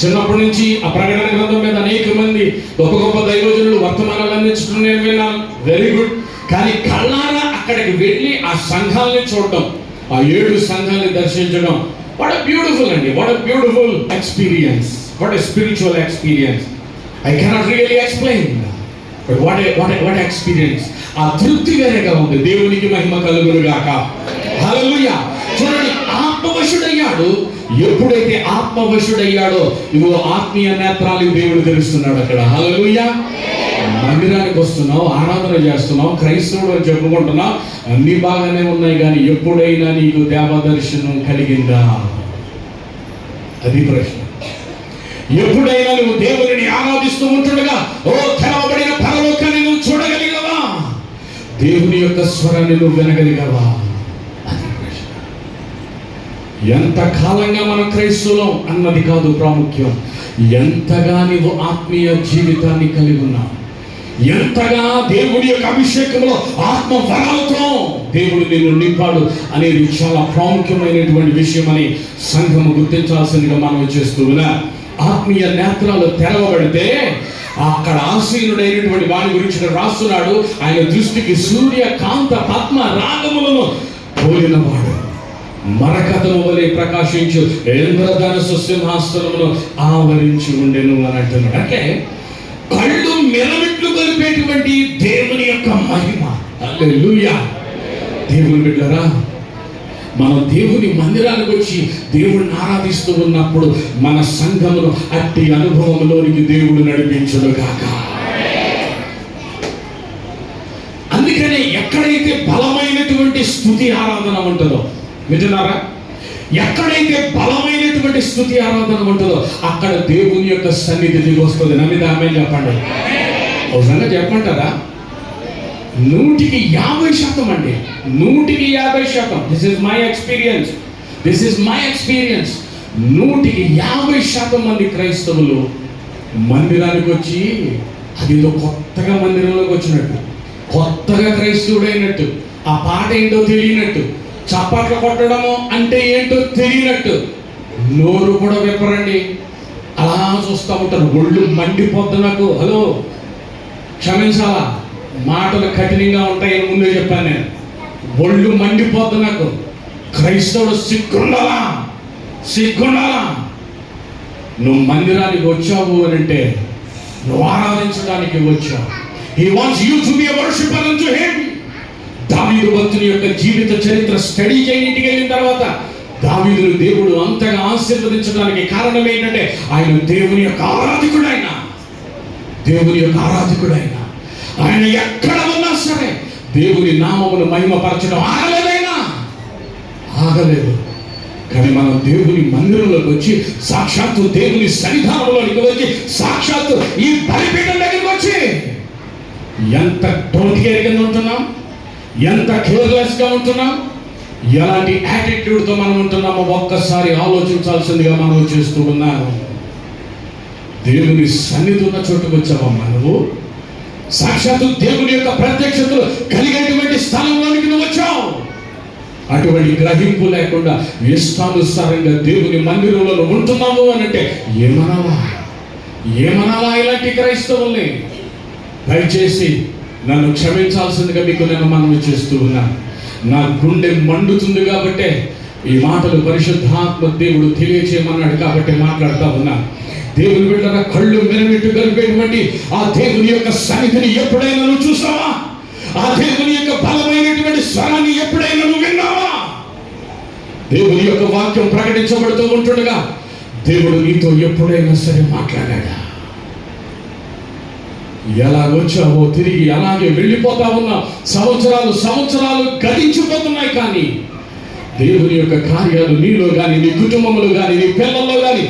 చిన్నప్పటి నుంచి ఆ ప్రకటన గ్రంథం మీద అనేక మంది గొప్ప గొప్ప దైవజనులు వర్తమానాలు అందించడం నేను విన్నాను. Very good. కానీ కళ్ళారా అక్కడికి వెళ్ళి ఆ సంఘాలని చూడటం, ఆ 7 సంఘాలని దర్శించడం, వాట్ ఎ బ్యూటిఫుల్ అండి, what a beautiful experience, what a spiritual experience. I cannot really explain, but what experience. ఆ తృప్తి వేరేగా ఉంది. దేవునికి మహిమ కలుగును గాక, హల్లెలూయా. చూడండి, ఆత్మవశుడయ్యాడు. ఎప్పుడైతే ఆత్మవశుడయ్యాడో ఇవో ఆత్మీయ నేత్రాలకు దేవుడు తెలుస్తున్నాడు అక్కడ, హల్లెలూయా. మందిరానికి వస్తున్నావు, ఆరాధన చేస్తున్నావు, క్రైస్తవుడు అని చెప్పుకుంటున్నావు, అన్ని బాగానే ఉన్నాయి. కానీ ఎప్పుడైనా నీకు దేవ దర్శనం కలిగిందా? అది ప్రశ్న. ఎప్పుడైనా నువ్వు దేవుడిని ఆరాధిస్తూ ఉంటుండగా ఓ తెరవబడిన పరలోకాన్ని నువ్వు చూడగలిగావా? దేవుని యొక్క స్వరాన్ని నువ్వు వినగలిగావా? అది ప్రశ్న. ఎంత కాలంగా మనం క్రైస్తవులం అన్నది కాదు ప్రాముఖ్యం, ఎంతగా నువ్వు ఆత్మీయ జీవితాన్ని కలిగి ఉన్నావు, ఎంతగా దేవుడి యొక్క అభిషేకంలో ఆత్మ వరాలతో దేవుడు నిన్ను నింపాడు అనేది చాలా ప్రాముఖ్యమైనటువంటి విషయం అని సంఘము గుర్తించాల్సిందిగా మనం చేస్తూ ఉన్నా. ఆత్మీయ నేత్రాలు తెరవబడితే అక్కడ ఆసీనుడైనటువంటి వాడి గురించి రాస్తున్నాడు. ఆయన దృష్టికి సూర్య కాంత పద్మ రాగములను పోలినవాడు, మరకతము వలె ప్రకాశించు ఇంద్రధనుస్సు సింహాసనమును ఆవరించి ఉండెను అని అంటున్నాడు. అంటే కళ్ళు మెరమిట్లు కలిపేటువంటి దేవుని యొక్క మహిమ. హల్లెలూయా. దేవుని బిడ్డలారా, మనం దేవుని మందిరానికి వచ్చి దేవుడిని ఆరాధిస్తూ ఉన్నప్పుడు మన సంఘమును అట్టి అనుభవంలోనికి దేవుడు నడిపించును గాక. అందుకనే ఎక్కడైతే బలమైనటువంటి స్తుతి ఆరాధన ఉంటుందో, వింటున్నారా? ఎక్కడైతే బలమైనటువంటి స్తుతి ఆరాధన ఉంటుందో అక్కడ దేవుని యొక్క సన్నిధి దిగి వస్తుంది. నమ్మిదా ఆమేన్ చెప్పండి. ఒకసారి చెప్పంటారా? 150% అండి, 150%. This is my experience, this is my experience. 150% మంది క్రైస్తవులు మందిరానికి వచ్చి అదేదో కొత్తగా మందిరంలోకి వచ్చినట్టు, కొత్తగా క్రైస్తవుడైనట్టు, ఆ పాట ఏంటో తెలియనట్టు, చప్పట్లు కొట్టడము అంటే ఏంటో తెలియనట్టు నోరు కూడా విప్పరండి, అలా చూస్తూ ఉంటారు. ఒళ్ళు మండిపోద్దు నాకు. హలో, క్షమించాలా, మాటలు కఠినంగా ఉంటాయని ముందే చెప్పాను నేను. ఒళ్ళు మండిపోద్దు నాకు. క్రైస్తవుడు సిగ్గుండాలా, సిగ్గుండాలా. నువ్వు మందిరానికి వచ్చావు అని అంటే నువ్వు ఆరాధించడానికి వచ్చావు. He wants you to be a worshiper unto him. దావీదు భక్తుని యొక్క జీవిత చరిత్ర స్టడీ చేయి ఇంటికి వెళ్ళిన తర్వాత దావీదును దేవుడు అంతగా ఆశీర్వదించడానికి కారణం ఏంటంటే ఆయన దేవుని యొక్క ఆరాధకుడైన, దేవుని యొక్క ఆరాధకుడైన. ఆయన ఎక్కడ ఉన్నా సరే దేవుని నామమును మహిమపరచడం ఆగలేదైనా, ఆగలేదు. కానీ మనం దేవుని మందిరంలోకి వచ్చి సాక్షాత్తు దేవుని సన్నిధానంలోకి వచ్చి సాక్షాత్తు ఈ బలిపీఠం దగ్గరికి వచ్చి ఎంత డోంట్ కేర్ కింద ఉంటున్నాం, ఎంత కేర్లెస్గా ఉంటున్నాం, ఎలాంటి యాటిట్యూడ్తో మనం ఉంటున్నామో ఒక్కసారి ఆలోచించాల్సిందిగా మనం చేస్తూ ఉన్నాను. దేవుని సన్నిధి ఉన్న చోటుకు వచ్చావమ్మా నువ్వు. సాక్షాత్తు దేవుని యొక్క ప్రత్యక్షతలు కలిగేటువంటి స్థలంలోనికి నువ్వు వచ్చావు. అటువంటి గ్రహింపు లేకుండా ఇష్టానుసారంగా దేవుని మందిరంలో నువ్వు ఉంటున్నావు అని అంటే ఏమనాలా ఇలాంటి క్రైస్తవుల్ని? దయచేసి నన్ను క్షమించాల్సిందిగా మీకు నేను మనవి చేస్తూ ఉన్నాను. నా గుండె మండుతుంది కాబట్టే ఈ మాటలు పరిశుద్ధాత్మ దేవుడు తెలియచేయమన్నాడు కాబట్టి మాట్లాడుతూ ఉన్నాను. దేవుని బిడ్డల కళ్ళు మెరమిట్టు కలిపేటువంటి ఆ దేవుని యొక్క సన్నిధిని ఎప్పుడైనా నువ్వు చూసావా? ఆ దేవుని యొక్క బలమైనటువంటి స్వరాన్ని ఎప్పుడైనా నువ్వు విన్నావా? దేవుని యొక్క వాక్యం ప్రకటించబడుతూ ఉంటుండగా దేవుడు నీతో ఎప్పుడైనా సరే మాట్లాడాడా? ఎలా వచ్చావో తిరిగి అలాగే వెళ్ళిపోతా ఉన్నా. సంవత్సరాలు గతించిపోతున్నాయి, కానీ దేవుని యొక్క కార్యాలు నీలో కానీ, నీ కుటుంబంలో కానీ, నీ పిల్లల్లో కానీ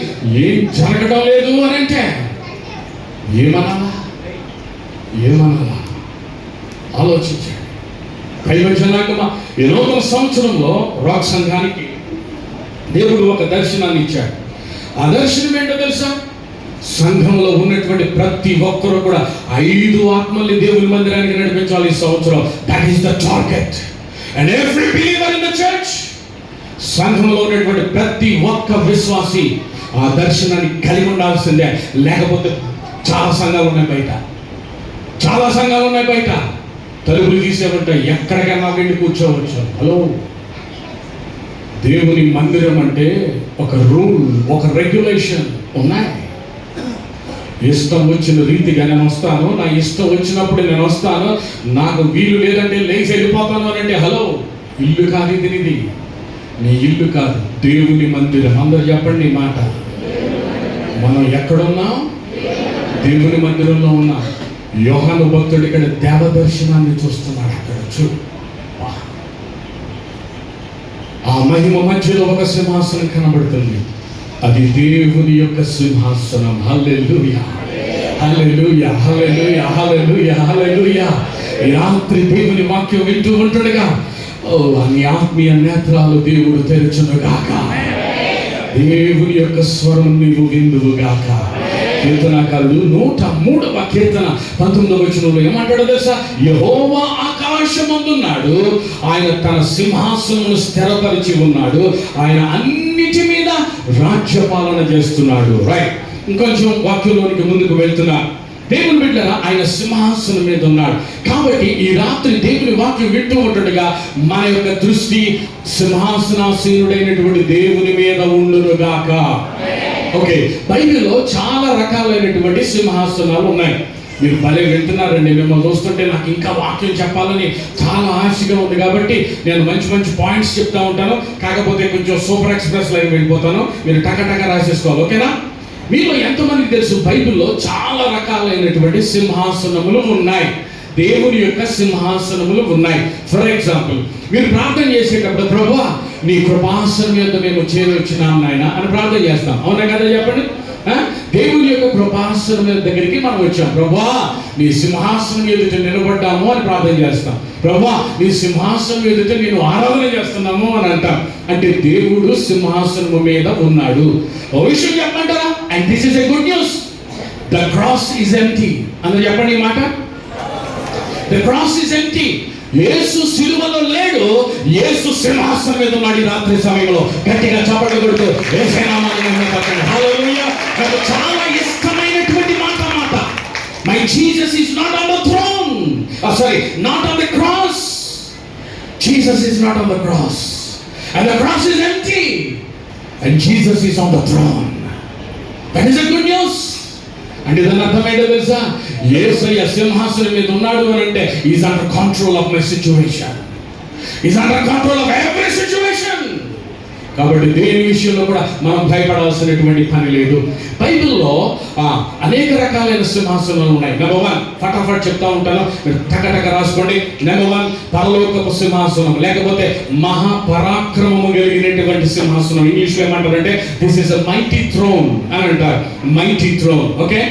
ఏం జరగడం లేదు అని అంటే ఏమనాలా? ఆలోచించండి. దైవజనాంగమా, ఈ నూతన సంవత్సరంలో రాక్ సంఘానికి దేవుడు ఒక దర్శనాన్ని ఇచ్చాడు. ఆ దర్శనం ఏంటో తెలుసా? సంఘంలో ఉన్నటువంటి ప్రతి ఒక్కరూ కూడా 5 ఆత్మల్ని దేవుని మందిరానికి నడిపించాలి ఈ సంవత్సరం. That is the target. And every believer in the church, సంఘంలో ఉన్నటువంటి ప్రతి ఒక్క విశ్వాసి ఆ దర్శనాన్ని కలిగి ఉండాల్సిందే. లేకపోతే చాలా సంఘాలు ఉన్నాయి బయట తలుపులు తీసేమంటాయి, ఎక్కడికైనా వెళ్ళి కూర్చోవచ్చు. హలో, దేవుని మందిరం అంటే ఒక రూల్, ఒక రెగ్యులేషన్ ఉన్నాయి. ఇష్టం వచ్చిన రీతిగా నేను వస్తాను, నా ఇష్టం వచ్చినప్పుడు నేను వస్తాను, నాకు వీలు లేదంటే లేచి వెళ్ళిపోతాను అని అంటే హలో, ఇల్లు కాదు ఇది, నీ ఇల్లు కాదు, దేవుని మందిరం. అందరూ చెప్పండి ఈ మాట. మనం ఎక్కడున్నాం? దేవుని మందిరంలో ఉన్నాం. యోహాను భక్తుడు ఇక్కడ దేవ దర్శనాన్ని చూస్తున్నాడు. అక్కడ చూడు, ఆ మహిమ మధ్యలో ఒక సింహాసనం కనబడుతుంది. అది దేవుని యొక్క సింహాసనం. హల్లెలూయా, హల్లెలూయా, హల్లెలూయా, హల్లెలూయా, హల్లెలూయా. ఈ రాత్రి దేవుని వాక్యం వింటూ ఉంటుండగా నీ ఆత్మీయ నేత్రాలు దేవుడు తెరచునుగాక. దేవుని యొక్క స్వరం నీవు విందువుగాక. కీర్తనకారుడు 103వ కీర్తన 19వ వచనంలో ఏమంటాడో తెలుసా? యెహోవా ఆకాశమందున్నాడు, ఆయన తన సింహాసనమును స్థిరపరిచి ఉన్నాడు, ఆయన అన్నిటి మీద రాజ్యపాలన చేస్తున్నాడు. రైట్, ఇంకొంచెం వాక్యంలోనికి ముందుకు వెళ్తున్నా. దేవుని బిడ్డలారా, ఆయన సింహాసనం మీద ఉన్నాడు. కాబట్టి ఈ రాత్రి దేవుని వాక్యం వింటూ ఉంటుండగా మన యొక్క దృష్టి సింహాసనాసీనుడైనటువంటి దేవుని మీద ఉండునుగాక. ఓకే, బైబిల్లో చాలా రకాలైనటువంటి సింహాసనాలు ఉన్నాయి. మీరు భలే వింటున్నారండి. మిమ్మల్ని చూస్తుంటే నాకు ఇంకా వాక్యం చెప్పాలని చాలా ఆశగా ఉంది. కాబట్టి నేను మంచి మంచి పాయింట్స్ చెప్తా ఉంటాను. కాకపోతే కొంచెం సూపర్ ఎక్స్ప్రెస్ లైన్ వెళ్ళిపోతాను. మీరు టక రాసేసుకోవాలి, ఓకేనా? మీలో ఎంతమందికి తెలుసు బైబిల్లో చాలా రకాలైనటువంటి సింహాసనములు ఉన్నాయి. దేవుని యొక్క సింహాసనములు ఉన్నాయి. ఫర్ ఎగ్జాంపుల్, మీరు ప్రార్థన చేసేటప్పుడు ప్రభువా నీ కృపాసనం మీద మేము చేరి వచ్చినాం నాయన అని ప్రార్థన చేస్తాం. అవునా కదా? చెప్పండి. దేవుని యొక్క కృపాసనం దగ్గరికి మనం వచ్చాం. ప్రభువా నీ సింహాసనం ఎదుట నిలబడ్డాము అని ప్రార్థన చేస్తాం. ప్రభువా నీ సింహాసనం ఎదుట నేను ఆరాధన చేస్తున్నాము అని అంటాం. అంటే దేవుడు సింహాసనము మీద ఉన్నాడు. ఓ విషయం చెప్పంటారా? And this is a good news. The cross is empty. అందరూ చెప్పండి ఈ మాట. The cross is empty. యేసు సిలువలో లేడు, యేసు సింహాసనం మీద ఉన్నాడు. ఈ రాత్రి సమయంలో గట్టిగా చప్పట్లు కొడుతూ యేసు నామమున పట్టండి. హల్లెలూయా. నాకు చాలా ఇష్టమైనటువంటి మాట. My Jesus is not on the throne. Not on the cross. Jesus is not on the cross. And the cross is empty. And Jesus is on the throne. That is a good news. అంటే దాని అర్థం ఏంటో తెలుసా? యేసయ్య సింహాసనం మీద ఉన్నాడు అని అంటే is under control of my situation, is under control of every situation. కాబట్టి దేని విషయంలో కూడా మనం భయపడాల్సినటువంటి పని లేదు. బైబిల్లో అనేక రకాలైన సింహాసనాలు ఉన్నాయి. నెంబర్ 1 ఫటాఫట్ చెప్తా ఉంటాను, మీరు టక రాసుకోండి. నెంబర్ 1 పరలోకపు సింహాసనం, లేకపోతే మహాపరాక్రమము కలిగినటువంటి సింహాసనం. ఇంగ్లీష్లో ఏమంటారంటే this is a mighty throne అని అంటారు. Mighty throne. ఓకే,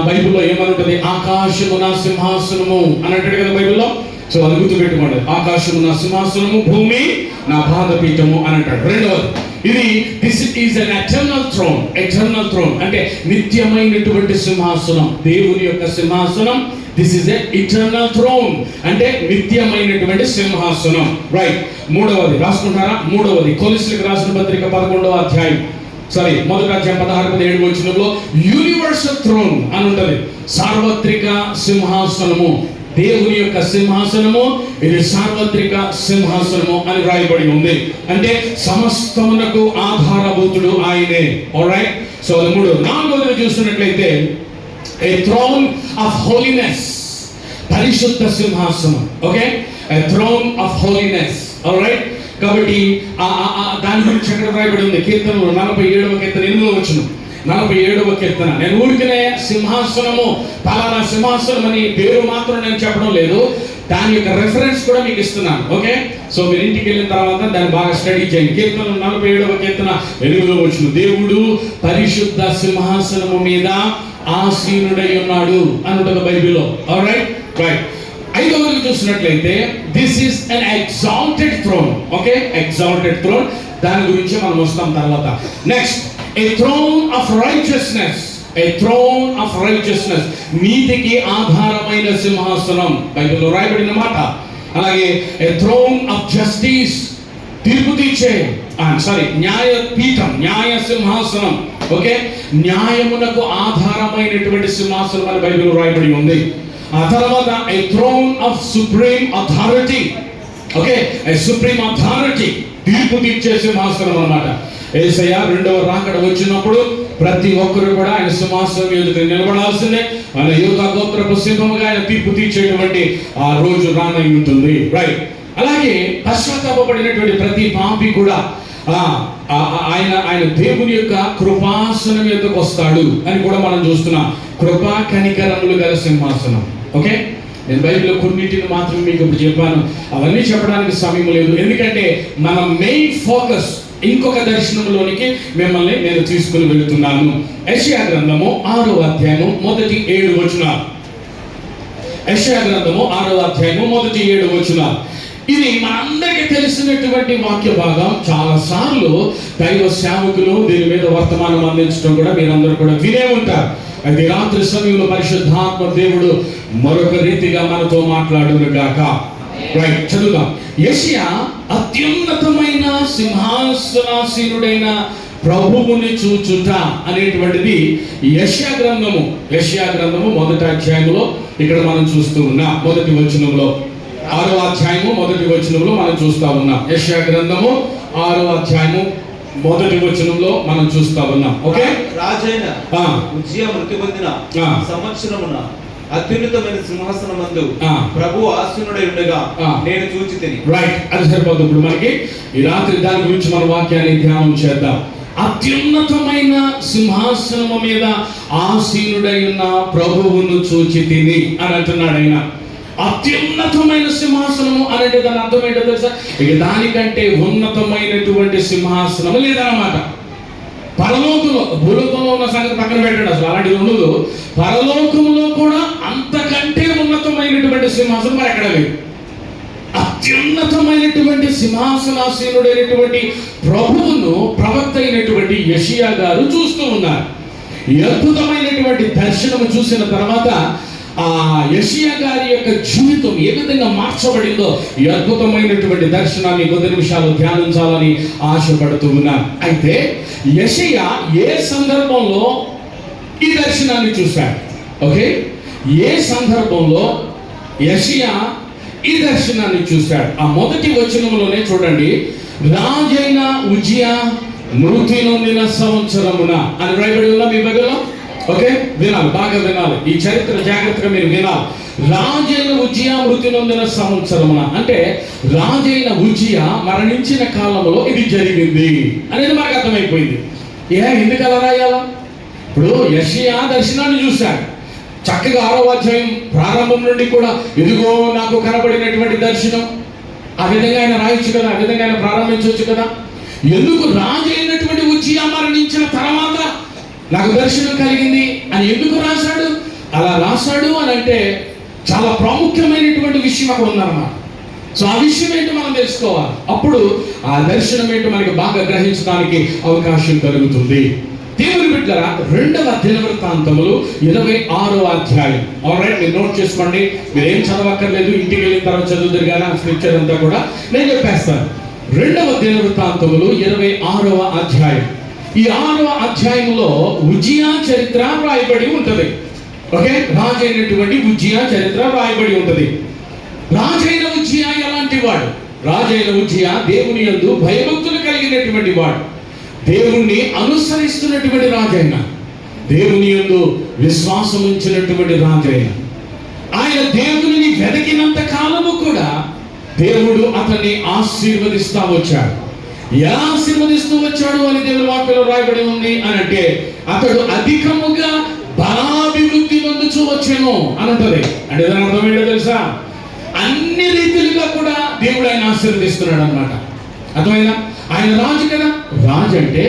బైబిల్లో ఏమని ఉంటుంది? ఆకాశము నా సింహాసనము అని అంటాడు కదా బైబిల్లో. సో అది గుర్తుపెట్టుకోండి. ఆకాశము నా సింహాసనము, భూమి నా పాదపీఠము అని అంటాడు. రెండవది this is an eternal throne అంటే నిత్యమైనటువంటి సింహాసనం, దేవుని యొక్క సింహాసనం. This is a eternal throne అంటే నిత్యమైనటువంటి సింహాసనం. రైట్. మూడవది రాసుకుంటారా? మూడవది కొలస్సీలకు రాసిన పత్రిక 11వ అధ్యాయం, మొదటి అధ్యాయం 16-17 వచనంలో యూనివర్సల్ థ్రోన్ అని ఉంటది. సార్వత్రిక సింహాసనము, దేవుని యొక్క సింహాసనము, ఇది సార్వత్రిక సింహాసనము అని రాయబడి ఉంది. అంటే సమస్తమునకు ఆధారభూతుడు ఆయనే. ఆల్రైట్. సో మూడు. నాలుగోది చూస్తున్నట్లయితే a throne of holiness, పరిశుద్ధ సింహాసనం. Okay, a throne of holiness. Alright. కాబట్టి దాని గురించి ఎక్కడ రాయబడి ఉంది? కీర్తనలు 47వ కీర్తన 8వ వచనం. 47వ కీర్తన. నేను ఊరికనే సింహాసనము పలానా సింహాసనం అని పేరు మాత్రం నేను చెప్పడం లేదు, దాని యొక్క రెఫరెన్స్ కూడా మీకు ఇస్తున్నాను. ఓకే, సో మీరు ఇంటికి వెళ్ళిన తర్వాత దాన్ని బాగా స్టడీ చేయండి. కీర్తనలు 47వ కీర్తన 8వ వచనం. దేవుడు పరిశుద్ధ సింహాసనము మీద ఆసీనుడై ఉన్నాడు అని ఉంటుంది బైబిల్లో. ఆల్రైట్. రైట్. ఐదవది చూసినట్లయితే this is an exalted throne. Okay, exalted throne, దాని గురించి మనం వస్తాం తర్వాత. Next, a throne of righteousness. A throne of righteousness, నీతికి ఆధారమైన సింహాసనం బైబిల్లో రాయబడిన మాట. అలాగే ఏ థ్రోన్ ఆఫ్ జస్టిస్, తీర్పు తీర్చే న్యాయపీఠం, న్యాయ సింహాసనం. ఓకే, న్యాయమునకు ఆధారమైనటువంటి సింహాసనం అని బైబిల్లో రాయబడి ఉంది. ఆ తర్వాత a throne of supreme authority. Okay, a supreme authority, తీర్పు తీర్చే సింహాసనం అన్నమాట. యేసయ్య రెండవ రాకడ వచ్చినప్పుడు ప్రతి ఒక్కరు కూడా ఆయన సింహాసనం ఎదుట నిలబడాల్సిందే. ఆయన యూదా గోత్రపు సింహముగా ఆయన తీర్పు తీర్చేటువంటి ఆ రోజు రానై ఉంటుంది. రైట్. అలాగే పశ్చాత్తాపపడినటువంటి ప్రతి పాపి కూడా ఆయన దేవుని యొక్క కృపాసనం ఎదుకు వస్తాడు అని కూడా మనం చూస్తున్నాం. కృపా కనికరములు గల సింహాసనం. ఓకే, నేను బైబిల్లో కొన్నిటిని మాత్రం మీకు ఇప్పుడు చెప్పాను, అవన్నీ చెప్పడానికి సమయం లేదు. ఎందుకంటే మన మెయిన్ ఫోకస్ ఇంకొక దర్శనంలోనికి మిమ్మల్ని నేను తీసుకుని వెళుతున్నాను. యెషయా గ్రంథము 6వ అధ్యాయము మొదటి 7 వచనాలు. యెషయా గ్రంథము 6వ అధ్యాయము మొదటి 7 వచనాలు. ఇది మనందరికీ తెలిసినటువంటి వాక్య భాగం. చాలా సార్లు దైవ సేవకులు దీని మీద వర్తమానం అందించడం కూడా మీరందరూ కూడా వినే ఉంటారు. అయితే రాత్రి సమయంలో పరిశుద్ధాత్మ దేవుడు మరొక రీతిగా మనతో మాట్లాడును గాక. రైట్, చదువుదాం. యెషయా అత్యున్నతమైన సింహాసనాసీనుడైన ప్రభువుని చూచుట అనేటువంటిది యెషయా గ్రంథము మొదటి అధ్యాయంలో ఇక్కడ మనం చూస్తూ ఉన్నాం. మొదటి వచనంలో 6వ అధ్యాయము మొదటి వచనంలో మనం చూస్తా ఉన్నాం. యెషయా గ్రంథము 6వ అధ్యాయము మొదటి వచనంలో మనం చూస్తా ఉన్నాం. ఓకే, రాజైన ఉజ్జియా మృతి పొందిన సంవత్సరమున అత్యున్నతమైన సింహాసనమందు ప్రభువు ఆసీనుడై ఉండగా నేను చూచితిని. రైట్, అది సరిపోతుంది. ఇప్పుడు మనకి ఈ రాత్రి దాని గురించి మన వాక్యాన్ని ధ్యానం చేద్దాం. అత్యున్నతమైన సింహాసనము మీద ఆసీనుడై ఉన్న ప్రభువును చూచితిని అని అంటున్నాడు ఆయన. అత్యున్నతమైన సింహాసనము అంటే దాని అర్థం ఏంటో తెలుసా? ఇక దానికంటే ఉన్నతమైనటువంటి సింహాసనము లేదన్నమాట. పరలోకంలో, భూలోకంలో ఉన్న సంగతి పక్కన పెట్టండి, అసలు అలాంటిది ఉండదు. పరలోకంలో కూడా అంతకంటే ఉన్నతమైనటువంటి సింహాసనం మరి ఎక్కడ లేదు. అత్యున్నతమైనటువంటి సింహాసనాసీనుడైనటువంటి ప్రభువును ప్రవక్త అయినటువంటి యెషయా గారు చూస్తూ ఉన్నారు. ఈ అద్భుతమైనటువంటి దర్శనము చూసిన తర్వాత ఆ యెషయా గారి యొక్క జీవితం ఏ విధంగా మార్చబడిందో ఈ అద్భుతమైనటువంటి దర్శనాన్ని కొద్ది నిమిషాలు ధ్యానించాలని ఆశపడుతూ ఉన్నాను. అయితే యెషయా ఏ సందర్భంలో ఈ దర్శనాన్ని చూశాడు? ఓకే, ఏ సందర్భంలో యెషయా ఈ దర్శనాన్ని చూశాడు? ఆ మొదటి వచనంలోనే చూడండి, రాజైన ఉజ్జియా మృతి నొందిన సంవత్సరమున అని రాయబడి ఉందా మీ బైబిల్లో? ఓకే, వినాలి, బాగా వినాలి, ఈ చరిత్ర జాగ్రత్తగా మీరు వినాలి. రాజైన ఉజ్జియా మృతి నొందిన సంవత్సరమున అంటే రాజైన ఉజ్జియా మరణించిన కాలంలో ఇది జరిగింది అనేది మనకు అర్థమైపోయింది. ఎందుకు అలా రాయాలా? ఇప్పుడు యెషయా దర్శనాన్ని చూశాడు చక్కగా. 6వ అధ్యాయం ప్రారంభం నుండి కూడా ఇదిగో నాకు కనబడినటువంటి దర్శనం, ఆ విధంగా ఆయన రాయొచ్చు కదా, ఆ విధంగా ఆయన ప్రారంభించవచ్చు కదా. ఎందుకు రాజైనటువంటి ఉజ్జియా మరణించిన తర్వాత నాకు దర్శనం కలిగింది అని ఎందుకు రాశాడు? అలా రాశాడు అని అంటే చాలా ప్రాముఖ్యమైనటువంటి విషయం అక్కడ ఉందన్నమాట. సో ఆ విషయం ఏంటో మనం తెలుసుకోవాలి. అప్పుడు ఆ దర్శనం ఏంటో మనకి బాగా గ్రహించడానికి అవకాశం కలుగుతుంది. దేవుని బిడ్డలారా, 2వ దినవృత్తాంతములు 26వ అధ్యాయం. ఆల్రైట్, మీరు నోట్ చేసుకోండి. మీరు ఏం చదవక్కర్లేదు, ఇంటికి వెళ్ళిన తర్వాత చదువుతారు కానీ ఆ స్క్రిప్చర్ అంతా కూడా నేను చెప్పేస్తాను. 2వ దినవృత్తాంతములు 26వ అధ్యాయం. ఈ 6వ అధ్యాయంలో ఉజ్జియా చరిత్ర రాయబడి ఉంటది. ఓకే, రాజు అయినటువంటి ఉజ్జియా చరిత్ర రాయబడి ఉంటది. రాజైన ఉజ్జియా ఎలాంటి వాడు? రాజైన ఉజ్జియా దేవుని యందు భయభక్తులు కలిగినటువంటి వాడు, దేవుణ్ణి అనుసరిస్తున్నటువంటి రాజైన, దేవుని యందు విశ్వాసం ఉంచినటువంటి రాజైన. ఆయన దేవుని వెతికినంత కాలము కూడా దేవుడు అతన్ని ఆశీర్వదిస్తా వచ్చాడు. ఎలా ఆశీర్వదిస్తూ వచ్చాడు అని దేవుని వాక్యంలో రాయబడి ఉంది అని అంటే, అతడు అధికముగా బలాభివృద్ధి పొందుచూ వచ్చాను అని ఉంటది. అంటే దాని అర్థం ఏంటో తెలుసా? అన్ని రీతిలుగా కూడా దేవుడు ఆయన ఆశీర్వదిస్తున్నాడు అన్నమాట. అర్థమైనా? ఆయన రాజు కదా. రాజు అంటే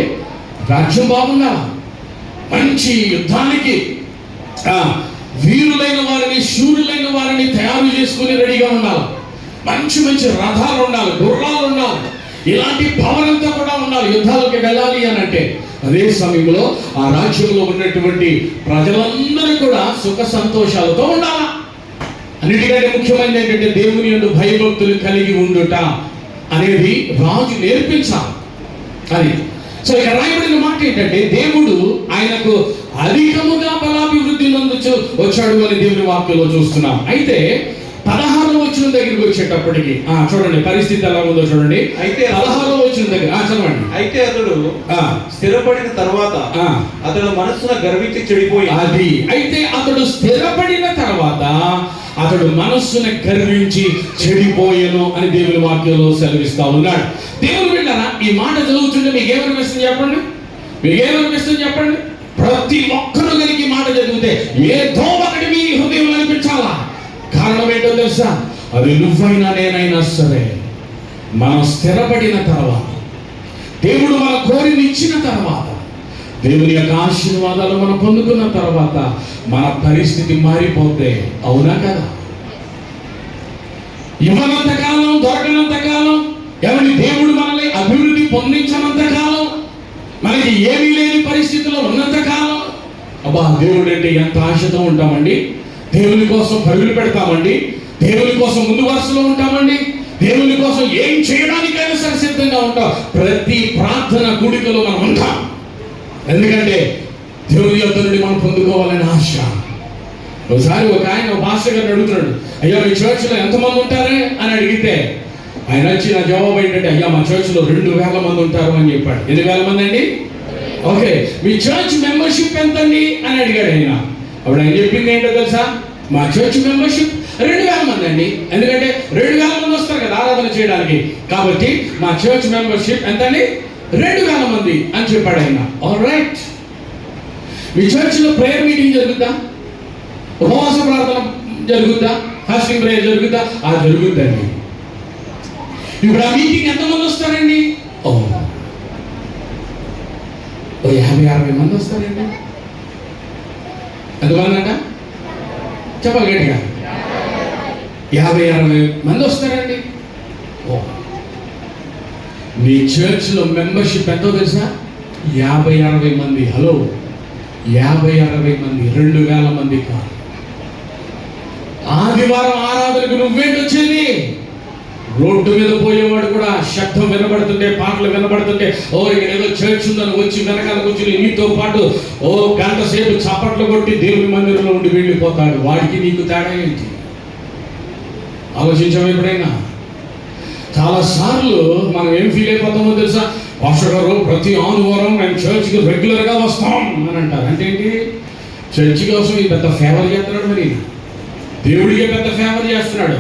రాజ్యం బాగుండాలి, మంచి యుద్ధానికి వీరులైన వారిని, శూరులైన వారిని తయారు చేసుకుని రెడీగా ఉండాలి. మంచి మంచి రథాలు ఉండాలి, గుర్రాలు ఉండాలి, ఇలాంటి పవర్ అంతా కూడా ఉండాలి యుద్ధాలకు వెళ్ళాలి అని అంటే. అదే సమయంలో ఆ రాజ్యంలో ఉన్నటువంటి ప్రజలందరూ కూడా సుఖ సంతోషాలతో ఉండాలి. అన్నిటికంటే ముఖ్యమైనది ఏంటంటే దేవుని యందు భయభక్తులు కలిగి ఉండుట అనేది రాజు నేర్పించాలి. అది సో ఇక రాయబడిన మాట ఏంటంటే, దేవుడు ఆయనకు అధికముగా బలాభివృద్ధి నందుచు వచ్చాడు అని దేవుని వాక్యంలో చూస్తున్నాం. అయితే 16వ వచనం దగ్గరికి వచ్చేటప్పటికి చూడండి పరిస్థితి ఎలా ఉందో చూడండి. అయితే 16వ వచనం దగ్గర చదవండి. అయితే అతడు స్థిరపడిన తర్వాత అతడు మనస్సున గర్వించి చెడిపోయి. అది అయితే అతడు స్థిరపడిన తర్వాత అతడు మనస్సును గర్వించి చెడిపోయెను అని దేవుని వాక్యంలో సెలవిస్తా ఉన్నాడు. దేవుని బిడ్డలారా, ఈ మాట చదువుతుంటే మీకు ఏమనిపిస్తుంది చెప్పండి? మీకు ఏమనిపిస్తుంది చెప్పండి? ప్రతి ఒక్కరు కనుక ఈ మాట చదివితే ఏదో ఒకటి మీ హృదయంలో అనిపించాలా? కారణం ఏంటో తెలుసా? అది నువ్వైనా నేనైనా సరే మనం స్థిరపడిన తర్వాత, దేవుడు మన కోరిని ఇచ్చిన తర్వాత, దేవుని యొక్క ఆశీర్వాదాలు మనం పొందుకున్న తర్వాత మన పరిస్థితి మారిపోతే, అవునా కదా? ఇవ్వనంత కాలం, దొరకనంత కాలం, ఎవరి దేవుడు మనల్ని అభివృద్ధి పొందించనంత కాలం, మనకి ఏమీ లేని పరిస్థితిలో ఉన్నంత కాలం, అబ్బా దేవుడు అంటే ఎంత ఆశతో ఉంటామండి. దేవుని కోసం పరుగులు పెడతామండి, దేవుని కోసం ముందు వరుసలో ఉంటామండి, దేవుని కోసం ఏం చేయడానికైనా సరే సిద్ధంగా ఉంటాం. ప్రతి ప్రార్థన కూడికలో మనం ఉంటాం. ఎందుకంటే దేవుని యొద్ద నుండి మనం పొందుకోవాలని ఆశ. ఒకసారి ఒక ఆయన పాస్టర్ గారిని అడుగుతున్నాడు, అయ్యా మీ చర్చ్లో ఎంతమంది ఉంటారే అని అడిగితే ఆయన వచ్చి నా జవాబు ఏంటంటే, అయ్యా మా చర్చ్లో 2000 మంది ఉంటారు అని చెప్పాడు. 2000 మంది అండి? ఓకే, మీ చర్చ్ మెంబర్షిప్ ఎంతండి అని అడిగాడు ఆయన. అప్పుడు ఆయన చెప్పింది ఏంటో తెలుసా? మా చర్చ్ మెంబర్షిప్ 2000 మంది అండి. ఎందుకంటే 2000 మంది వస్తారు కదా ఆరాధన చేయడానికి, కాబట్టి మా చర్చ్ మెంబర్షిప్ ఎంత అండి? 2000 మంది అని చెప్పాడు ఆయన. ఆల్ రైట్, మీ చర్చ్లో ప్రేయర్ మీటింగ్ జరుగుద్దా? ఉపవాస ప్రార్థన జరుగుద్దా? Fasting prayer జరుగుద్దా? జరుగుద్దండి. ఇప్పుడు ఆ మీటింగ్ ఎంతమంది వస్తారండి? 50-60 మంది వస్తారండి. ఎంతమంది అంట? చెప్పాలి గట్టిగా. 50-60 మంది వస్తారండి. మీ చర్చ్లో మెంబర్షిప్ ఎంతో తెలుసా? 50-60 మంది. హలో, 50-60 మంది, 2000 మంది కాదు. ఆదివారం ఆరాధనకు నువ్వేంటి వచ్చేది? రోడ్డు మీద పోయేవాడు కూడా శబ్దం వినబడుతుంటే, పాటలు వినబడుతుంటే, ఇక్కడ ఏదో చర్చ్ ఉందని వచ్చి వెనకాల కూర్చుని నీతో పాటు గంట సేపు చప్పట్లు కొట్టి దేవుని మందిరంలో ఉండి వెళ్ళిపోతాడు. వాడికి నీకు తేడా ఏంటి? ఆలోచించాము ఎప్పుడైనా? చాలాసార్లు మనం ఏం ఫీల్ అయిపోతామో తెలుసా? పాస్టర్ గారు ప్రతి ఆదివారం మేము చర్చ్కి రెగ్యులర్గా వస్తాం అని అంటారు. అంటే ఏంటి? చర్చ్ కోసం ఈ పెద్ద ఫేవర్ చేస్తున్నాడు, మరి దేవుడికే పెద్ద ఫేవర్ చేస్తున్నాడు.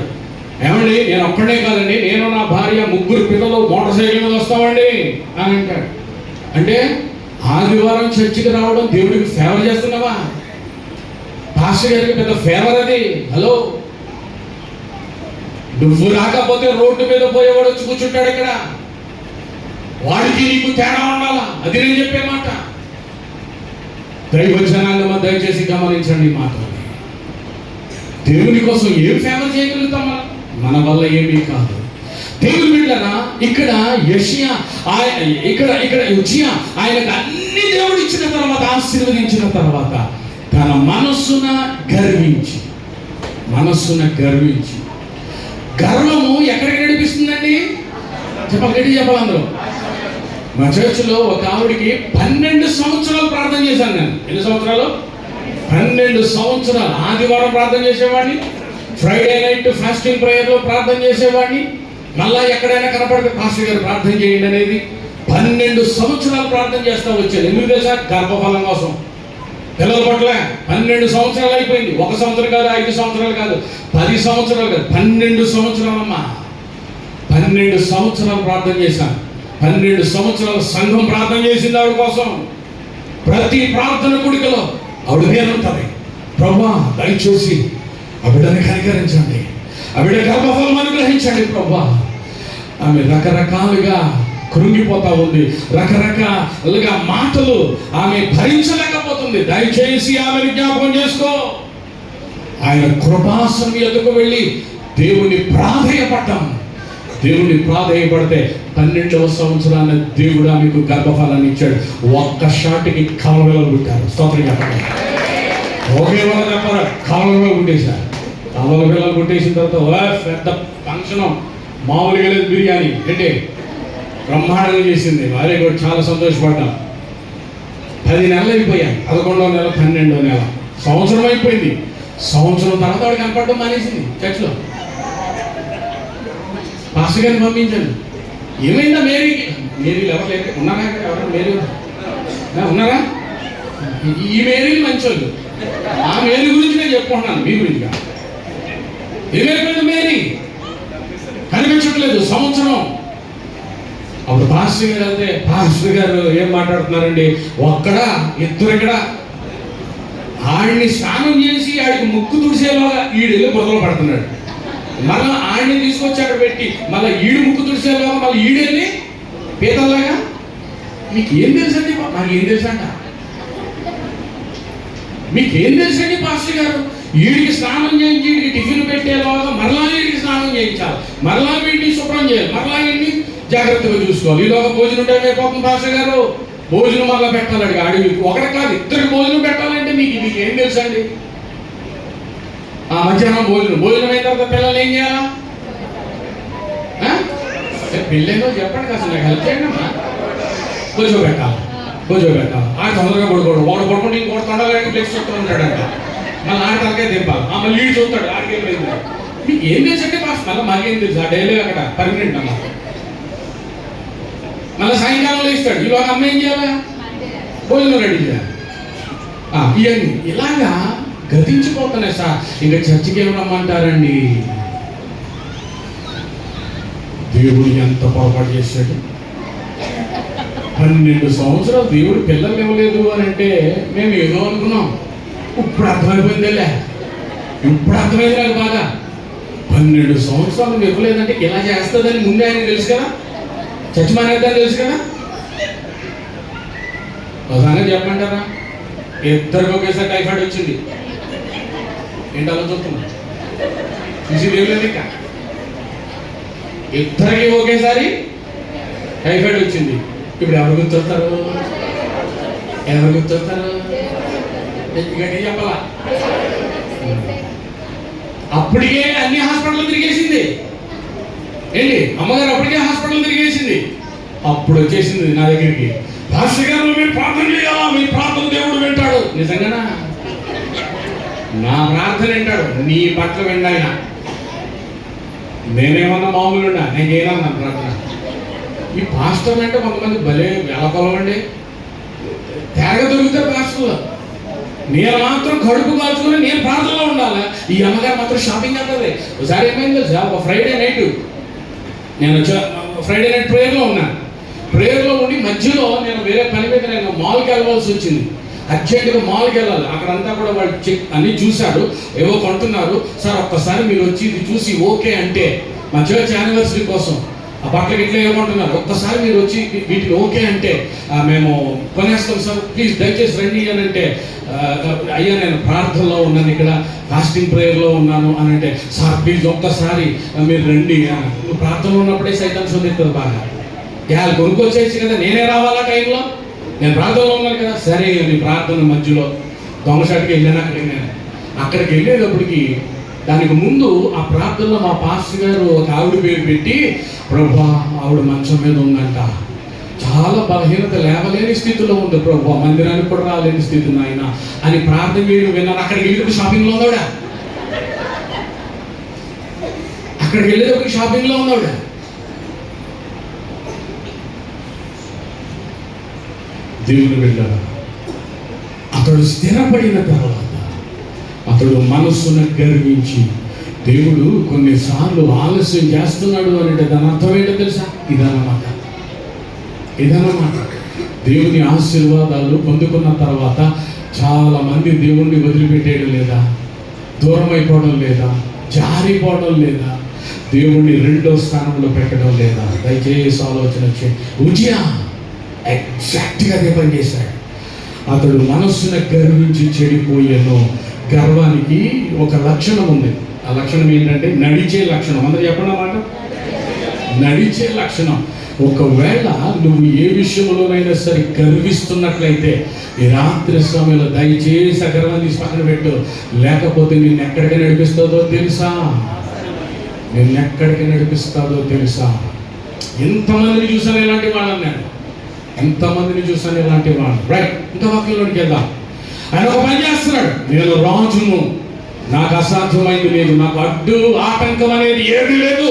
ఏమండి, నేను ఒక్కడే కాదండి, నేను నా భార్య 3 పిల్లలు మోటార్ సైకిల్ మీద వస్తామండి అని అంటాడు. అంటే ఆదివారం చర్చికి రావడం దేవుడికి ఫేవర్ చేస్తున్నావా? పాస్టర్ గారికి పెద్ద ఫేవర్ అది. హలో, నువ్వు రాకపోతే రోడ్డు మీద పోయేవాడు వచ్చి కూర్చుంటాడు ఇక్కడ. వాడికి నీకు తేడా ఉండాలా? అది నేను చెప్పే మాట. దైవజనాంగమా దయచేసి గమనించండి ఈ మాట. దేవుని కోసం ఏం ఫేవర్ చేయగలుగుతాం మనం? మన వల్ల ఏమీ కాదు. దేవుని బిడ్డలారా, ఇక్కడ యెషయా ఇక్కడ యోషియా ఆయనకు అన్ని దేవుడు ఇచ్చిన తర్వాత, ఆశీర్వదించిన తర్వాత తన మనస్సున గర్వించి గర్వము ఎక్కడికి నడిపిస్తుందండి? చెప్పాలి అందరూ. మా చర్చిలో ఒక ఆవిడికి 12 సంవత్సరాలు ప్రార్థన చేశాను నేను. ఎన్ని సంవత్సరాలు? 12 సంవత్సరాలు. ఆదివారం ప్రార్థన చేసేవాడిని, ఫ్రైడే నైట్ ఫాస్టింగ్ ప్రేయర్లో ప్రార్థన చేసేవాడిని, మళ్ళా ఎక్కడైనా కనపడితే పాస్టర్ గారు ప్రార్థన చేయండి అనేది 12 సంవత్సరాలు ప్రార్థన చేస్తా వచ్చాను. ఎందుకు తెలుసా? గర్భఫలం కోసం. పిల్లల పట్ల 12 సంవత్సరాలు అయిపోయింది. 1 సంవత్సరం కాదు, 5 సంవత్సరాలు కాదు, 10 సంవత్సరాలు కాదు, 12 సంవత్సరాలమ్మా. 12 సంవత్సరాలు ప్రార్థన చేశాను. 12 సంవత్సరాల సంఘం ప్రార్థన చేసింది ఆవిడ కోసం. ప్రతి ప్రార్థన కుడికలో ఆవిడ పేరుంటుంది, ప్రభువా దయచేసి ఆ బిడ్డని కనికరించండి, ఆ బిడ్డ గర్భఫలం అనుగ్రహించండి ప్రభువా. ఆమె రకరకాలుగా కృంగిపోతా ఉంది, రకరకాలుగా మాటలు ఆమె భరించలేకపోతుంది. దయచేసి ఆమెను జ్ఞాపకం చేసుకో. ఆయన కృపాసనం ఎదుకు వెళ్ళి దేవుని ప్రాధేయపడితే 12వ సంవత్సరాన దేవుడు ఆమెకు గర్భఫలాన్ని ఇచ్చాడు. ఒక్క షాట్కి కవలలు పుట్టారు. స్తోత్రం చెప్పండి. ఒకే వాళ్ళ చెప్పారు, కవలలు పుట్టేశారు. కవలలు పుట్టేసిన తర్వాత పెద్ద ఫంక్షన్, మామూలుగా లేదు, బిర్యానీ ఏంటి బ్రహ్మాండంగా చేసింది. వారే కూడా చాలా సంతోషపడ్డాం. 10 నెలలు అయిపోయాయి. 11వ నెల, 12వ నెల, సంవత్సరం అయిపోయింది. సంవత్సరం తర్వాత వాడు కనపడడం మానేసింది. చర్చిలో పాస్టర్ గారిని పంపించాను. ఏమైందా మేరీకి? మేరీలు ఎవరు లేక ఉన్నారా? ఎవరు మేరీ ఉన్నారా? ఈ మేరీలు మంచోళ్ళు. ఆ మేరీ గురించి నేను చెప్పుకుంటున్నాను, మీ గురించి. ఏమైపోయింది? మేరీ కనిపించట్లేదు సంవత్సరం. అప్పుడు పాస్టర్ గారు వెళ్తే, పాస్టర్ గారు ఏం మాట్లాడుతున్నారండి? ఒక్కడా ఇద్దరు ఇక్కడ. ఆడిని స్నానం చేసి ఆడికి ముక్కు తుడిసేలాగా ఈడెళ్ళి బురదలో పడుతున్నాడు. మళ్ళీ ఆడిని తీసుకొచ్చి అక్కడ పెట్టి మళ్ళీ ఈడు ముక్కు తుడిసేలాగా మళ్ళీ ఈడెళ్ళి పీతల్లాగా. మీకు ఏం తెలుసండి? నాకేం తెలుసంట. మీకేం తెలుసండి పాస్టర్ గారు? ఈడికి స్నానం చేయించి ఈడికి టిఫిన్ పెట్టేలాగా మరలా ఈడికి స్నానం చేయించాలి, మరలా వీడిని శుభ్రం చేయాలి, మరలా వీడిని జాగ్రత్తగా చూసుకోవాలి. ఈలోగా భోజనం టైం అయిపోతుంది పాస్టర్ గారు, భోజనం మళ్ళీ పెట్టాలి. అడిగి ఒకటి కాదు, ఇద్దరికి భోజనం పెట్టాలంటే మీకు ఏం తెలుసండి? మధ్యాహ్నం భోజనం అయిన తర్వాత పిల్లలు ఏం చేయాలా? పెళ్ళేదో చెప్పండి, అసలు నాకు హెల్ప్ చేయండి అమ్మా. కూర్చోబెట్టాలి. ఆ తొందరగా పడుకోడు. ఒకడు పడుకుంటే ఇంకోటి తొండగా ప్లేస్ చెప్తూ ఉంటాడంట. మళ్ళీ ఆడి తలకే దింపాలి. మళ్ళీ ఈడు చూస్తాడు, ఆడికి వెళ్ళింది. మీకు ఏం తెలుసంటే పాస్ మళ్ళీ మాకేం తెలుసు? ఆ డైలీ అక్కడ పర్మనెంట్ అమ్మా. మళ్ళీ సాయంకాలంలో ఇస్తాడు. ఇవాళ అమ్మ ఏం చేయాలా? భోజనం రెడీ చేయాలి. ఇవన్నీ ఇలాగా గతించిపోతున్నాయి సార్. ఇంకా చర్చికి ఏమనమ్మంటారండి? దేవుడు ఎంత పొరపాటు చేశాడు. 12 సంవత్సరాలు దేవుడు పిల్లలు ఇవ్వలేదు అని అంటే మేము ఏదో అనుకున్నాం. ఇప్పుడు అర్థమైపోయిందిలే. ఇప్పుడు అర్థమైంది నాకు బాగా. 12 సంవత్సరాలు ఇవ్వలేదంటే ఇలా చేస్తుందని ముందే ఆయన తెలుసు కదా, చర్చి మానేద్దని తెలుసు కదా. ఒకసారి చెప్పమంటారా? ఇద్దరికి ఒకేసారి టైఫాయిడ్ వచ్చింది. ఏంటి అలా చూస్తున్నా? చూసి దేవులేదు. ఇంకా ఇద్దరికి ఒకేసారి టైఫాయిడ్ వచ్చింది. ఇప్పుడు ఎవరు గుర్తొస్తారు? గట్టి చెప్పాలా? అప్పటికే అన్ని హాస్పిటల్ తిరిగేసింది. ఏంటి అమ్మగారు అప్పటికే హాస్పిటల్ తిరిగేసింది. అప్పుడు వచ్చేసింది నా దగ్గరికి, పాస్టర్ గారు మీరు ప్రార్థన చేయాలా? మీ ప్రార్థన దేవుడు వింటాడు. నిజంగానా? నా ప్రార్థన వింటాడు. నీ పట్ల విండాయన. నేనేమన్నా మామూలున్నా? నేను చేయను ప్రార్థన. ఈ పాస్టర్ అంటే కొంతమంది భలే వెలకొలం అండి. తేగ దొరుకుతారు పాస్టర్లో. నేను మాత్రం కడుపు కాల్చుకుని నేను ప్రార్థనలో ఉండాలి. ఈ అమ్మగారు మాత్రం షాపింగ్ అంటుంది. ఒకసారి ఏమైంది తెలుసా? ఒక ఫ్రైడే నైట్ నేను ఫ్రైడే నైట్ ప్రేయర్లో ఉన్నాను. ప్రేయర్లో ఉండి మధ్యలో నేను వేరే పని మీద నేను మాల్కి వెళ్ళవలసి వచ్చింది. అర్జెంటుగా మాల్కి వెళ్ళాలి. అక్కడంతా కూడా వాళ్ళు చెక్ అన్నీ చూశారు, ఏవో కొంటున్నారు. సార్ ఒక్కసారి మీరు వచ్చి ఇది చూసి ఓకే అంటే మా చర్చ్ యానివర్సరీ కోసం ఆ బట్టలకి ఇట్లా ఏమంటున్నారు, ఒక్కసారి మీరు వచ్చి వీటికి ఓకే అంటే మేము కొనేస్తాం సార్, ప్లీజ్ దయచేసి రండి అని అంటే, అయ్యా నేను ప్రార్థనలో ఉన్నాను, ఇక్కడ ఫాస్టింగ్ ప్రేయర్లో ఉన్నాను అని అంటే, సార్ ప్లీజ్ ఒక్కసారి మీరు రండి. నువ్వు ప్రార్థనలో ఉన్నప్పుడే సైతం చూపిస్తుంది బాగా, వాళ్ళు కొనుక్కొచ్చేసి కదా నేనే రావాలా టైంలో, నేను ప్రార్థనలో ఉన్నాను కదా. సరే నీ ప్రార్థన మధ్యలో దొంగసాటికి వెళ్ళాను. అక్కడికి వెళ్ళేటప్పటికి దానికి ముందు ఆ ప్రార్థనలో మా పాస్టర్ గారు ఒక ఆవిడ పేరు పెట్టి, ప్రభా ఆవిడ మంచం మీద ఉందంట, చాలా బలహీనత, లేవలేని స్థితిలో ఉంది ప్రభా, మందిరానికి కూడా రాలేని స్థితి నాయన అని ప్రార్థన చేయడం విన్నాను. అక్కడికి వెళ్ళేటప్పుడు షాపింగ్లో ఉందావిడ, అక్కడికి వెళ్ళేటప్పుడు షాపింగ్లో ఉందావిడ. దేవుని వెళ్ళాడు. అతడు స్థిరపడిన తర్వాత అతడు మనస్సును గర్వించి, దేవుడు కొన్నిసార్లు ఆలస్యం చేస్తున్నాడు అంటే దాని అర్థం ఏంటో తెలుసా? ఇదన్నమాట. దేవుని ఆశీర్వాదాలు పొందుకున్న తర్వాత చాలా మంది దేవుణ్ణి వదిలిపెట్టేయడం లేదా, దూరం అయిపోవడం లేదా, జారిపోవడం లేదా, దేవుణ్ణి రెండో స్థానంలో పెట్టడం లేదా. దయచేసి ఆలోచన వచ్చి ఉజియా ఎగ్జాక్ట్గా అదే పని చేశాడు. అతడు మనస్సును గర్వించి చెడిపోయాను. గర్వానికి ఒక లక్షణం ఉంది. ఆ లక్షణం ఏంటంటే నడిచే లక్షణం. అందరూ చెప్పండి అన్నమాట, నడిచే లక్షణం. ఒకవేళ నువ్వు ఏ విషయంలోనైనా సరే గర్విస్తున్నట్లయితే ఈ రాత్రి సమయంలో దయచేసి ఆ గర్వాన్ని తీసి పక్కన పెట్టు, లేకపోతే నిన్ను ఎక్కడికి నడిపిస్తుందో తెలుసా? ఎంతమందిని చూసాను ఇలాంటి వాళ్ళని, నేను ఎంతమందిని చూసాను ఇలాంటి వాళ్ళు. రైట్, ఇంకా వాక్యంలోకి వెళ్దాం. ఆయన ఒక పని చేస్తున్నాడు, నేను రాజును, నాకు అసాధ్యమైంది లేదు, నాకు అడ్డు ఆటంకం అనేది ఏది లేదు,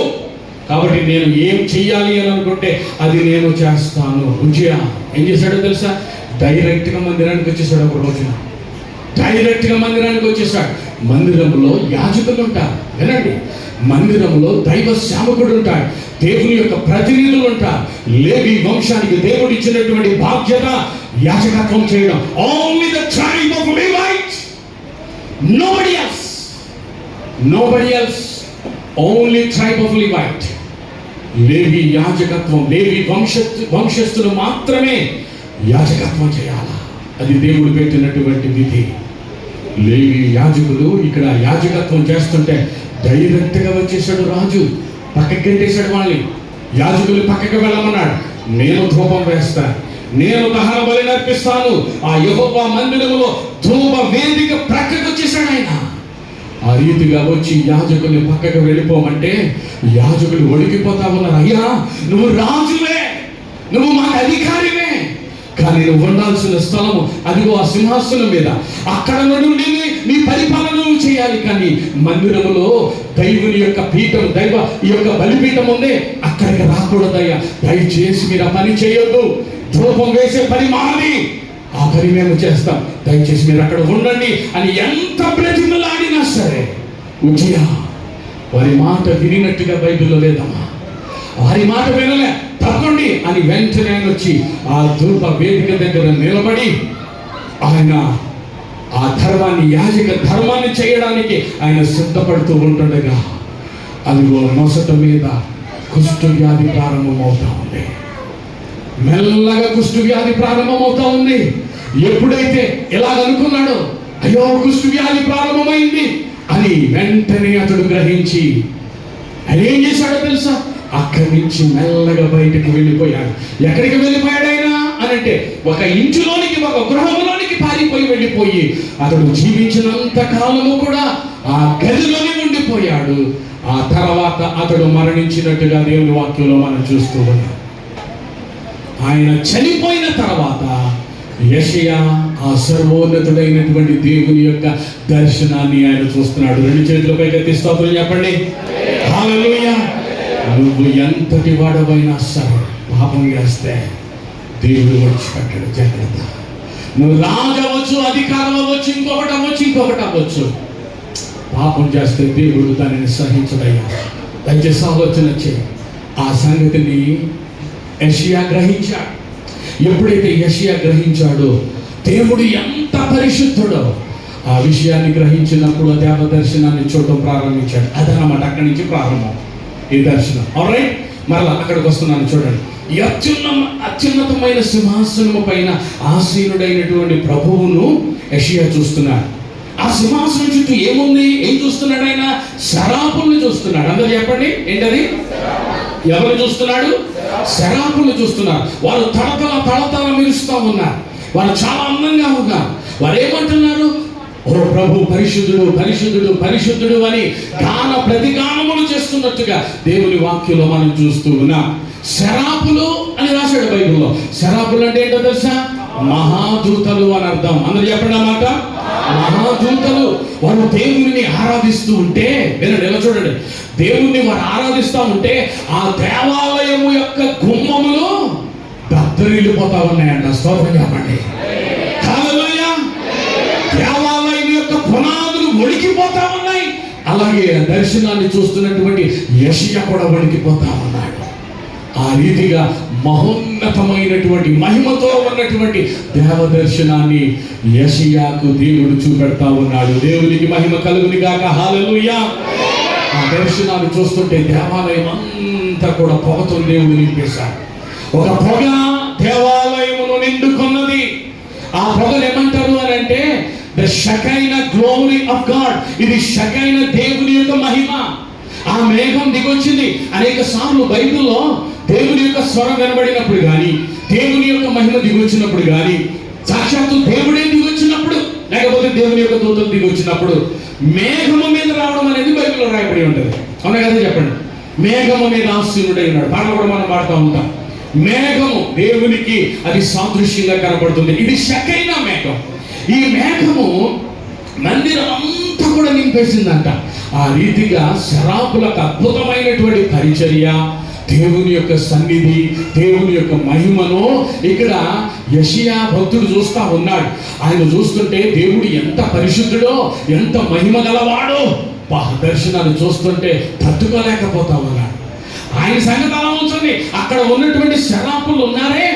కాబట్టి నేను ఏం చెయ్యాలి అని అనుకుంటే అది నేను చేస్తాను. ఉజియా ఏం చేశాడో తెలుసా? డైరెక్ట్గా మందిరానికి వచ్చేసాడు. ఒక రోజున డైరెక్ట్గా మందిరానికి వచ్చేసాడు. మందిరంలో యాజకులు ఉంటారు, వినండి, మందిరంలో దైవ సేవకుడు ఉంటాడు, దేవుని యొక్క ప్రతినిధులు ఉంటారు. లేవి వంశానికి దేవుడు ఇచ్చినటువంటి బాధ్యత యాజకత్వం చేయడం. Only the tribe of Levite, nobody else, only tribe of Levite. లేవి యాజకత్వం, లేవి వంశస్థులు మాత్రమే యాజకత్వం చేయాలా, అది దేవుడు పెట్టినటువంటి విధి. లేవి యాజకులు ఇక్కడ యాజకత్వం చేస్తుంటే డైరెక్ట్గా వచ్చేసాడు రాజు, పక్కకి గంటేశాడు వాళ్ళని. యాజకులు పక్కకి వెళ్ళమన్నాడు. నేను ధూపం వేస్తాను, నేను దహన బలి నర్పిస్తాను. ఆ యెహోవా మందిరములో ధూప వేదిక ప్రక్కకు వచ్చేసాడు ఆయన. ఆ రీతిగా వచ్చి యాజకుల్ని పక్కకు వెళ్ళిపోమంటే యాజకులు వణికిపోతా ఉన్నారు. అయ్యా నువ్వు రాజువే, నువ్వు మా అధికారివే, కానీ నువ్వు ఉండాల్సిన స్థలము అదిగో ఆ సింహాసనం మీద, అక్కడ నుండి నీ పరిపాలన చేయాలి. కానీ మందిరములో దైవుని యొక్క పీఠం, దైవ ఈ యొక్క బలిపీఠం ఉంది, అక్కడికి రాకూడదయ్యా, దయచేసి మీరు ఆ పని చేయొద్దు, ధూపం వేసే పని మాది, ఆ పని మేము చేస్తాం, దయచేసి మీరు అక్కడ ఉండండి అని ఎంత బ్రతిమలాడినా సరే ఉజియా వారి మాట వినినట్టుగా బైబిల్లో లేదమ్మా. వారి మాట వినలే, తప్పండి అని వెంటనే ఆయన వచ్చి ఆ ధూప వేదిక దగ్గర నిలబడి ఆయన ఆ ధర్మాన్ని, యాజక ధర్మాన్ని చేయడానికి ఆయన సిద్ధపడుతూ ఉంటుండగా అదిగో నొసట మీద కుష్టు వ్యాధి ప్రారంభమవుతా ఉంది. మెల్లగా కుష్టు వ్యాధి ప్రారంభమవుతా ఉంది. ఎప్పుడైతే ఇలాగ అనుకున్నాడో, అయ్యో కుష్టు వ్యాధి ప్రారంభమైంది అని వెంటనే అతడు గ్రహించి ఆయన ఏం చేశాడో తెలుసా? అక్కడి నుంచి మెల్లగా బయటకు వెళ్ళిపోయాడు. ఎక్కడికి వెళ్ళిపోయాడు ఆయన అనంటే ఒక ఇంచులోనికి, ఒక గృహంలోనికి పారిపోయి వెళ్ళిపోయి అతడు జీవించినంత కాలము కూడా ఆ గదిలోనే ఉండిపోయాడు. ఆ తర్వాత అతడు మరణించినట్టుగా దేవుని వాక్యంలో మనం చూస్తూ ఉన్నాం. ఆయన చనిపోయిన తర్వాత యెషయా ఆ సర్వోన్నతుడైనటువంటి దేవుని యొక్క దర్శనాన్ని ఆయన చూస్తున్నాడు. రెండు చేతుల పైకి స్తోత్రం చెప్పండి, హల్లెలూయా. నువ్వు ఎంతటి వాడవైనా సరే పాపం చేస్తే దేవుడు విడిచిపెట్టాడు. జాగ్రత్త. నువ్వు రాజు అవ్వచ్చు, అధికారం అవ్వచ్చు, ఇంకొకటి అవ్వచ్చు, పాపం చేస్తే దేవుడు దానిని సహించడయ్యా. దయచేసి ఆలోచన చేయి. ఆ సంగతిని యెషయా గ్రహించాడు. ఎప్పుడైతే యెషయా గ్రహించాడో దేవుడు ఎంత పరిశుద్ధుడో ఆ విషయాన్ని గ్రహించినప్పుడు దేవ దర్శనాన్ని చూడటం ప్రారంభించాడు. అదనమాట, అక్కడి నుంచి ప్రారంభం ఈ దర్శనం. ఆల్రైట్, మరలా అక్కడికి వస్తున్నాను చూడండి. ఈ అత్యున్నతమైన సింహాసనము పైన ఆసీనుడైనటువంటి ప్రభువును యెషయా చూస్తున్నాడు. ఆ సింహాసనం చుట్టూ ఏముంది? ఏం చూస్తున్నాడు ఆయన? శరాపుల్ని చూస్తున్నాడు. అందరూ చెప్పండి, ఏంటది? ఎవరు చూస్తున్నాడు? శరాపుల్ని చూస్తున్నారు. వారు తడతల మెరుస్తూ ఉన్నారు. వారు చాలా అందంగా ఉన్నారు. వారు ఏమంటున్నారు? ఓ ప్రభు పరిశుద్ధుడు పరిశుద్ధుడు పరిశుద్ధుడు అని ప్రతిగానములు చేస్తున్నట్టుగా దేవుని వాక్యంలో మనం చూస్తూ ఉన్నాం. శరాపులు అని రాశాడు బైబిల్లో. శరాపులు అంటే ఏంటో తెలుసా? మహాదూతలు అని అర్థం. అందరూ చెప్పండి అన్నమాట. మహాదూతలు. వారు దేవుని ఆరాధిస్తూ ఉంటే, వినండి ఎలా చూడండి, దేవుణ్ణి వారు ఆరాధిస్తూ ఉంటే ఆ దేవాలయము యొక్క గుమ్మములు దద్దరిల్లిపోతా ఉన్నాయంట. స్తోత్రం చెప్పండి. హల్లెలూయా. దేవాలయం యొక్క పునాదులు వణికిపోతా ఉన్నాయి. అలాగే దర్శనాన్ని చూస్తున్నటువంటి యెషయా కూడా వణికిపోతా ఉన్నాడు. ఆ రీతిగా మహోన్నతమైనటువంటి మహిమతో ఉన్నటువంటి దేవదర్శనాన్ని యెషయాకు దేవుడు చూపెడతా ఉన్నాడు. దేవునికి మహిమ కలుగుని గాక. హల్లెలూయా. ఆ దర్శనాన్ని చూస్తుంటే దేవాలయం అంతా కూడా పొగతో దేవుడు నింపేశాడు. ఒక పొగ దేవాలయమును నిండుకున్నది. ఆ పొగలు ఏమంటారు అని అంటే ద షకైన గ్లోరీ ఆఫ్ గాడ్. ఇది షకైన దేవుని యొక్క మహిమ. ఆ మేఘం దిగొచ్చింది. అనేక సార్లు బైబిల్లో దేవుని యొక్క స్వరం కనబడినప్పుడు కానీ, దేవుని యొక్క మహిమ దిగొచ్చినప్పుడు కానీ, సాక్షాత్తు దేవుడే దిగొచ్చినప్పుడు, లేకపోతే దేవుని యొక్క దూతలు దిగొచ్చినప్పుడు మేఘము మీద రావడం అనేది బైబిల్లో రాయబడి ఉంటుంది. అవునా కదా? చెప్పండి. మేఘము మీద ఆసీనుడై ఉన్నాడు. పాటలు కూడా మనం పాడుతూ ఉంటాం. మేఘము దేవునికి అది సాదృశ్యంగా కనబడుతుంది. ఇది షకైన మేఘం. ఈ మేఘము మందిరం అంతా కూడా నింపేసిందంట. ఆ రీతిగా శరాపులకు అద్భుతమైనటువంటి పరిచర్య, దేవుని యొక్క సన్నిధి, దేవుని యొక్క మహిమను ఇక్కడ యెషయా భక్తుడు చూస్తా ఉన్నాడు. ఆయన చూస్తుంటే దేవుడు ఎంత పరిశుద్ధుడో, ఎంత మహిమ గలవాడో దర్శనాన్ని చూస్తుంటే తట్టుకోలేకపోతా ఉన్నాడు. ఆయన సంగతి అలా ఉంచండి. అక్కడ ఉన్నటువంటి శరాపులు ఉన్నారే,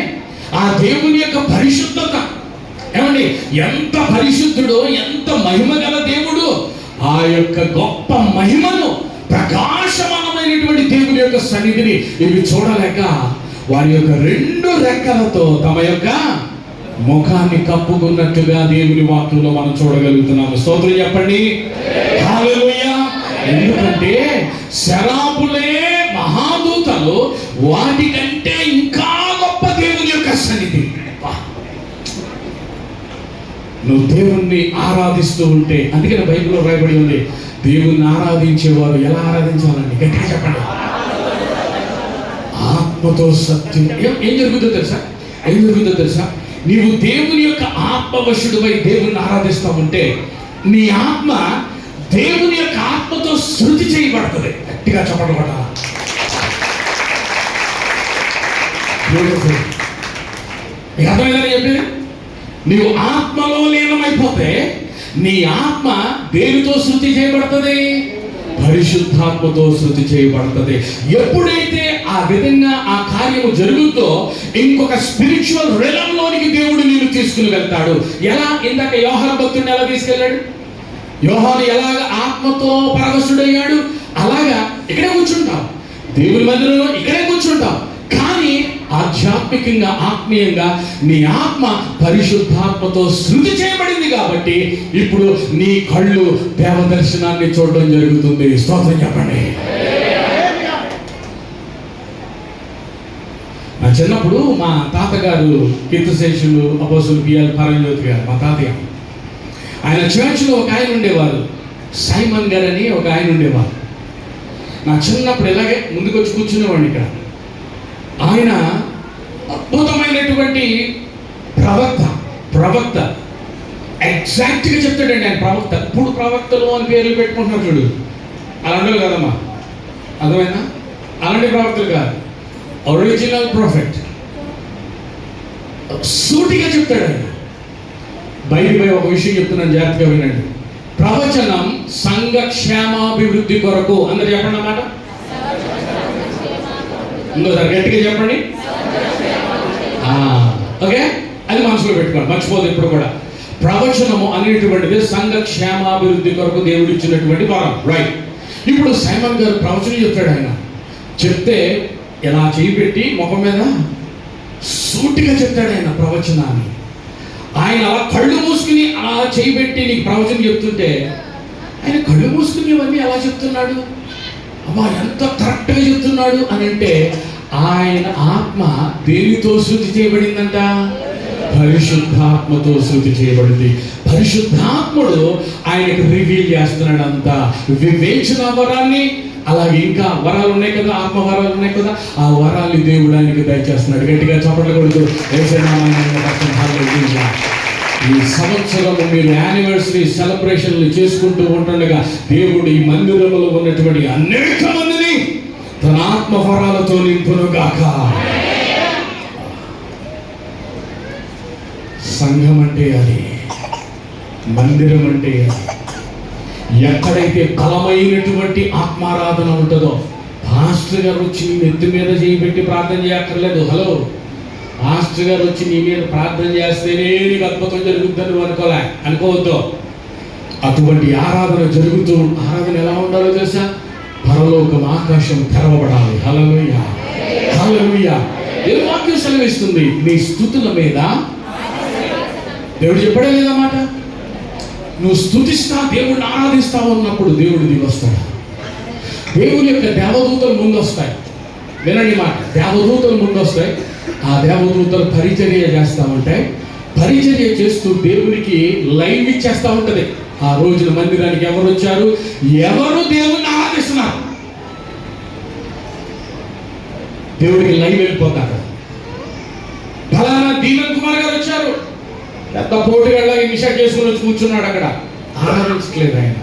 ఆ దేవుని యొక్క పరిశుద్ధత, ఏమండి, ఎంత పరిశుద్ధుడో, ఎంత మహిమ గల దేవుడు. ఆ యొక్క గొప్ప మహిమను, ప్రకాశమానమైనటువంటి దేవుని యొక్క సన్నిధిని ఇవి చూడలేక వారి యొక్క రెండు రెక్కలతో తమ యొక్క ముఖాన్ని కప్పుకున్నట్టుగా దేవుని వాక్యంలో మనం చూడగలుగుతున్నాము. స్తోత్రం చెప్పండి. హల్లెలూయా. ఎందుకంటే శరాపులే మహాదూతలు, వాటికంటే ఇంకా గొప్ప దేవుని యొక్క సన్నిధి. నువ్వు దేవుణ్ణి ఆరాధిస్తూ ఉంటే, అందుకని బైబిల్లో రాయబడి ఉంది, దేవుణ్ణి ఆరాధించేవారు ఎలా ఆరాధించాలండి? గట్టిగా చెప్పండి. ఆత్మతో సత్యం. ఏం జరుగుతుందో తెలుసా? నీవు దేవుని యొక్క ఆత్మవశుడుపై దేవుణ్ణి ఆరాధిస్తూ ఉంటే నీ ఆత్మ దేవుని యొక్క ఆత్మతో శృతి చేయబడుతుంది. గట్టిగా చెప్పండి. అర్థమైందని చెప్పేది. నీవు ఆత్మలో లీనమైపోతే నీ ఆత్మ దేనితో శృతి చేయబడుతుంది? పరిశుద్ధాత్మతో శృతి చేయబడుతుంది. ఎప్పుడైతే ఆ విధంగా ఆ కార్యము జరుగుతుందో ఇంకొక స్పిరిచువల్ రిలంలోనికి దేవుడు నిన్ను తీసుకుని వెళ్తాడు. ఎలా? ఇందాక యోహాను భక్తుడిని ఎలా తీసుకెళ్ళాడు? యోహాను ఎలాగ ఆత్మతో పరవశుడయ్యాడు, అలాగా ఇక్కడే కూర్చుంటాం, దేవుని మందిరంలో ఇక్కడే కూర్చుంటాం. కానీ ఆధ్యాత్మికంగా, ఆత్మీయంగా నీ ఆత్మ పరిశుద్ధాత్మతో శృతి చేయబడింది కాబట్టి ఇప్పుడు నీ కళ్ళు దేవదర్శనాన్ని చూడడం జరుగుతుంది. స్తోత్రం చెప్పండి. నా చిన్నప్పుడు మా తాతగారు కీర్తిశేషులు అపోస్తులు పిఎల్ పరంజ్యోతి గారు, మా తాతయ్య, ఆయన చర్చ్లో ఒక ఆయన ఉండేవారు, సైమన్ గారు అని ఒక ఆయన ఉండేవారు. నా చిన్నప్పుడు ఇలాగే ముందుకు వచ్చి కూర్చునేవాడిని ఇక్కడ. ఆయన అద్భుతమైనటువంటి ప్రవక్త. ఎగ్జాక్ట్గా చెప్తాడండి ఆయన. ప్రవక్త. ఇప్పుడు ప్రవక్తలు అని పేర్లు పెట్టుకుంటున్నారు చూడు, అలాంటివి కదమ్మా, అర్థమైనా? అలాంటి ప్రవక్తలు కాదు, ఒరిజినల్ ప్రాఫెట్. సూటిగా చెప్తాడు ఆయన. బయటపై ఒక విషయం చెప్తున్నాను, జాగ్రత్తగా వినండి. ప్రవచనం సంఘ క్షేమాభివృద్ధి కొరకు. అందరు చెప్పండి అన్నమాట. ఇంకోసారి గట్టిగా చెప్పండి. ఓకే, అది మనసులో పెట్టుకోండి, మర్చిపోదు ఇప్పుడు కూడా. ప్రవచనము అనేటువంటిది సంఘ క్షేమాభివృద్ధి కొరకు దేవుడు ఇచ్చినటువంటి వరం. రైట్. ఇప్పుడు సైమన్ గారు ప్రవచనం చెప్తాడు. ఆయన చెప్తే ఇలా చేయి పెట్టి ముఖం మీద సూటిగా చెప్తాడు ఆయన ప్రవచనాన్ని. ఆయన అలా కళ్ళు మూసుకుని అలా చేయి పెట్టి నీకు ప్రవచనం చెప్తుంటే ఆయన కళ్ళు మూసుకుని ఇవన్నీ ఎలా చెప్తున్నాడు, అమ్మా ఎంత కరెక్ట్గా చెప్తున్నాడు అని అంటే ఆయన ఆత్మ దేనితో శుద్ధి చేయబడిందంట? పరిశుద్ధాత్మతో శుద్ధి చేయబడింది. పరిశుద్ధాత్ముడు ఆయనకు రివీల్ చేస్తున్నాడు అంత వివేచన వరాన్ని. అలాగే ఇంకా వరాలు ఉన్నాయి కదా, ఆత్మ వరాలు ఉన్నాయి కదా, ఆ వరాల్ని దేవుడు ఆయనకి దయచేస్తున్నాడు. గట్టిగా చప్పట్లు కొడుతూ ఈ సంవత్సరం మీరు యానివర్సరీ సెలబ్రేషన్లు చేసుకుంటూ ఉంటుండగా దేవుడు ఈ మందిరంలో ఉన్నటువంటి అనేక మందిని తన ఆత్మ వరాలతో నింపునుగాక. సంఘం అంటే అది, మందిరం అంటే అది. ఎక్కడైతే బలమైనటువంటి ఆత్మారాధన ఉంటుందో, పాస్టర్ గారు వచ్చి నీ నెత్తి మీద చేయిబెట్టి ప్రార్థన చేయక్కర్లేదు. హలో, పాస్టర్ గారు వచ్చి నీ మీద ప్రార్థన చేస్తేనే నీకు అద్భుతం జరుగుతుందని అనుకోవద్దు. అటువంటి ఆరాధన జరుగుతూ, ఆరాధన ఎలా ఉండాలో తెలుసా? పరలోకం ఆకాశం తెరవబడాలి. హల్లెలూయా, హల్లెలూయా. దేవుని వాక్యం సెలవిస్తుంది, నీ స్తుతుల మీద దేవుడు చెప్పడే లేదన్నమాట. నువ్వు స్తుతిస్తా, దేవుడిని ఆరాధిస్తా ఉన్నప్పుడు దేవుడు దిగి వస్తాడు. దేవుని యొక్క దేవదూతలు ముందు వస్తాయి. వినండి మాట, దేవదూతలు ముందు వస్తాయి. ఆ దేవదూతలు పరిచర్య చేస్తూ ఉంటాయి. పరిచర్య చేస్తూ దేవునికి లైవ్ ఇచ్చేస్తూ ఉంటుంది. ఆ రోజున మందిరానికి ఎవరు వచ్చారు, ఎవరు దేవుణ్ణి ఆరాధిస్తున్నారు, దేవుడికి లైవ్ వెళ్ళిపోతారు. ఫలానా దీవెన్ కుమార్ గారు వచ్చారు, పెద్ద పోటీగాళ్ళ నిషా చేసుకుని వచ్చి కూర్చున్నాడు అక్కడ, ఆరాధించట్లేదు ఆయన.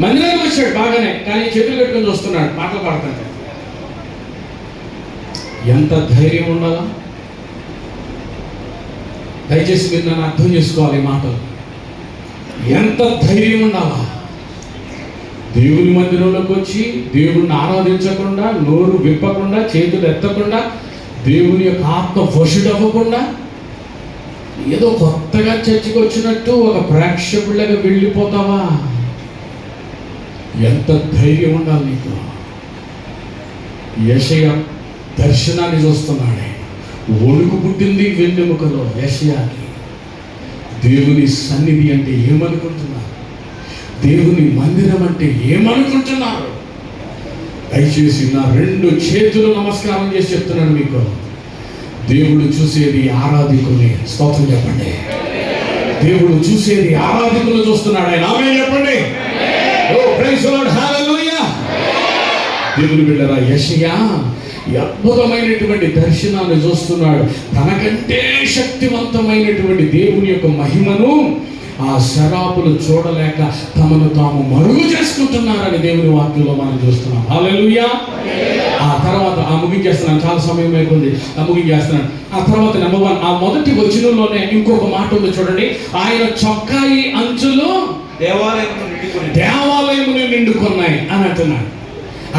మందిరానికి వచ్చాడు బాగానే, కానీ చేతులు పెట్టుకొని చూస్తున్నాడు, పాటలు పాడుతుంటే. ఎంత ధైర్యం ఉండాలా? దయచేసి మీరు నన్ను అర్థం చేసుకోవాలి ఈ మాటలు. ఎంత ధైర్యం ఉండాలా? దేవుని మందిరంలోకి వచ్చి దేవుణ్ణి ఆరాధించకుండా, నోరు విప్పకుండా, చేతులు ఎత్తకుండా, దేవుని యొక్క ఆత్మ వశుడవ్వకుండా, ఏదో కొత్తగా చర్చికి వచ్చినట్టు ఒక ప్రేక్షకుడిలాగా వెళ్ళిపోతావా? ఎంత ధైర్యం ఉండాలి నీకు? యెషయా దర్శనాన్ని చూస్తున్నాడే, వణుకు పుట్టింది వెన్నెముకలో యెషయాకి. దేవుని సన్నిధి అంటే ఏమనుకుంటున్నారు? దేవుని మందిరం అంటే ఏమనుకుంటున్నారు? దయచేసి నా 2 చేతులు నమస్కారం చేసి చెప్తున్నాను మీకు, దేవుడు చూసేది ఆరాధికుని. స్తోత్రం చెప్పండి. దేవుడు చూసేది ఆరాధికులు చూస్తున్నాడు ఆయన. ఆమేన్ చెప్పండి. ఓ ప్రైజ్ ది లార్డ్, హల్లెలూయా. దేవుని బిడ్డరా, యెషయా ఈ అద్భుతమైనటువంటి దర్శనాన్ని చూస్తున్నాడు. తనకంటే శక్తివంతమైనటువంటి దేవుని యొక్క మహిమను ఆ శరాపులు చూడలేక తమను తాము మరుగు చేసుకుంటున్నారని దేవుని వాక్యంలో మనం చూస్తున్నాం. హల్లెలూయా. ఆ తర్వాత ముగించేస్తున్నాను, చాలా సమయం అయిపోయింది, ముగించేస్తున్నాను. ఆ తర్వాత నెంబర్ 1, ఆ మొదటి వచనంలోనే ఇంకొక మాట ఉంది చూడండి. ఆయన చొక్కాయి అంచులు దేవాలయమును నిండుకున్నాయి అని అంటున్నాడు.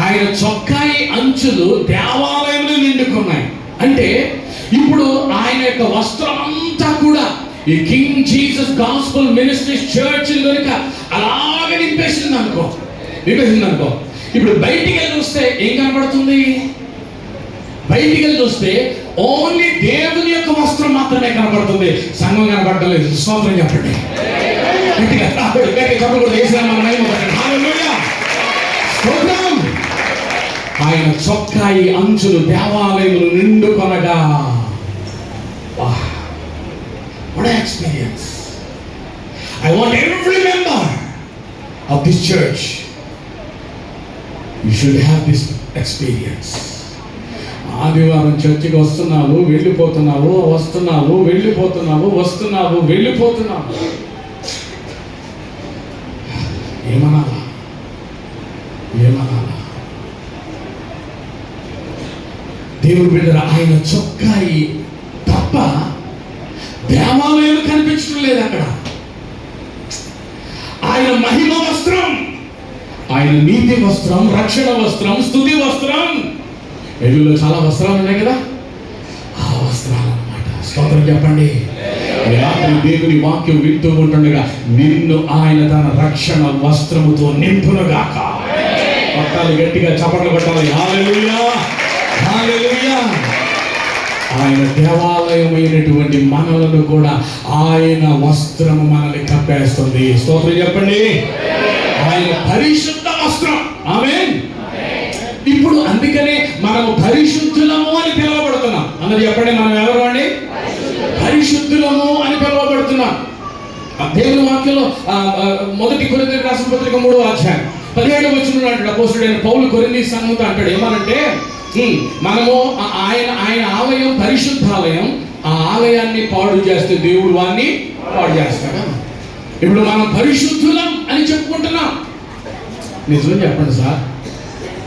ఆయన చొక్కాయి అంచులు దేవాలయమును నిండుకున్నాయి అంటే ఇప్పుడు ఆయన యొక్క వస్త్రం అంతా కూడా ఈ king Jesus gospel ministries church కనుక అలాగే నింపేసింది అనుకో. ఇప్పుడు బయటికి వెళ్ళి చూస్తే ఏం కనబడుతుంది? బయటికి వెళ్ళి చూస్తే ఓన్లీ దేవుని యొక్క వస్త్రం మాత్రమే కనబడుతుంది, సంఘం కనబడలేదు. స్తోత్రం చెప్పండి. ఆయన చొక్కాయి అంచులు దేవాలయములు నిండుకొనగా. What an experience! I want every member of this church, you should have this experience. ఆదివారం చర్చికి వస్తున్నావు, వెళ్ళిపోతున్నావు, వస్తున్నావు, వెళ్ళిపోతున్నావు, వస్తున్నావు, వెళ్ళిపోతున్నావు. ఏమనాలా? దేవుడు బిడ్డల ఆయన చొక్కాయి తప్ప దేవాలయం కనిపించడం లేదు అక్కడ. ఆయన మహిమ వస్త్రం, ఆయన నీతి వస్త్రం, రక్షణ వస్త్రం, స్తుతి వస్త్రం, ఎదులో చాలా వస్త్రాలు ఉన్నాయి కదా, ఆ వస్త్రాలు అన్నమాట. స్తోత్రం చెప్పండి. రాత్రి దేవుని వాక్యం వింటూ ఉంటుండగా నిన్ను ఆయన తన రక్షణ వస్త్రముతో నింపునుగాక. కొట్టాలి, గట్టిగా చప్పట్లు కొట్టాలి. హల్లెలూయా. హల్లెలూయా. ఆయన దేవాలయమైనటువంటి మనలను కూడా ఆయన వస్త్రము మనల్ని కప్పేస్తుంది. స్తోత్రం చెప్పండి. ఆయన పరిశుద్ధ వస్త్రం. ఆమేన్. ఇప్పుడు అందుకనే మనము పరిశుద్ధులము అని పిలువబడుతున్నాం. అందరూ చెప్పండి, మనం ఎవరు అండి? పరిశుద్ధులము అని పిలువబడుతున్నాం. దేవుని వాక్యంలో మొదటి కొరింథీయులకు రాసిన పత్రిక 3వ అధ్యాయం 17వ వచనంలో అంటాడు అపోస్తలుడైన పౌలు కొరింథీ సంఘంతో అంటాడు, ఏమనంటే మనము ఆయన ఆలయం పరిశుద్ధాలయం, ఆ ఆలయాన్ని పాడు చేస్తే దేవుడు వాన్ని పాడు చేస్తాడు. ఇప్పుడు మనం పరిశుద్ధులం అని చెప్పుకుంటున్నాం. నిజం చెప్పండి సార్,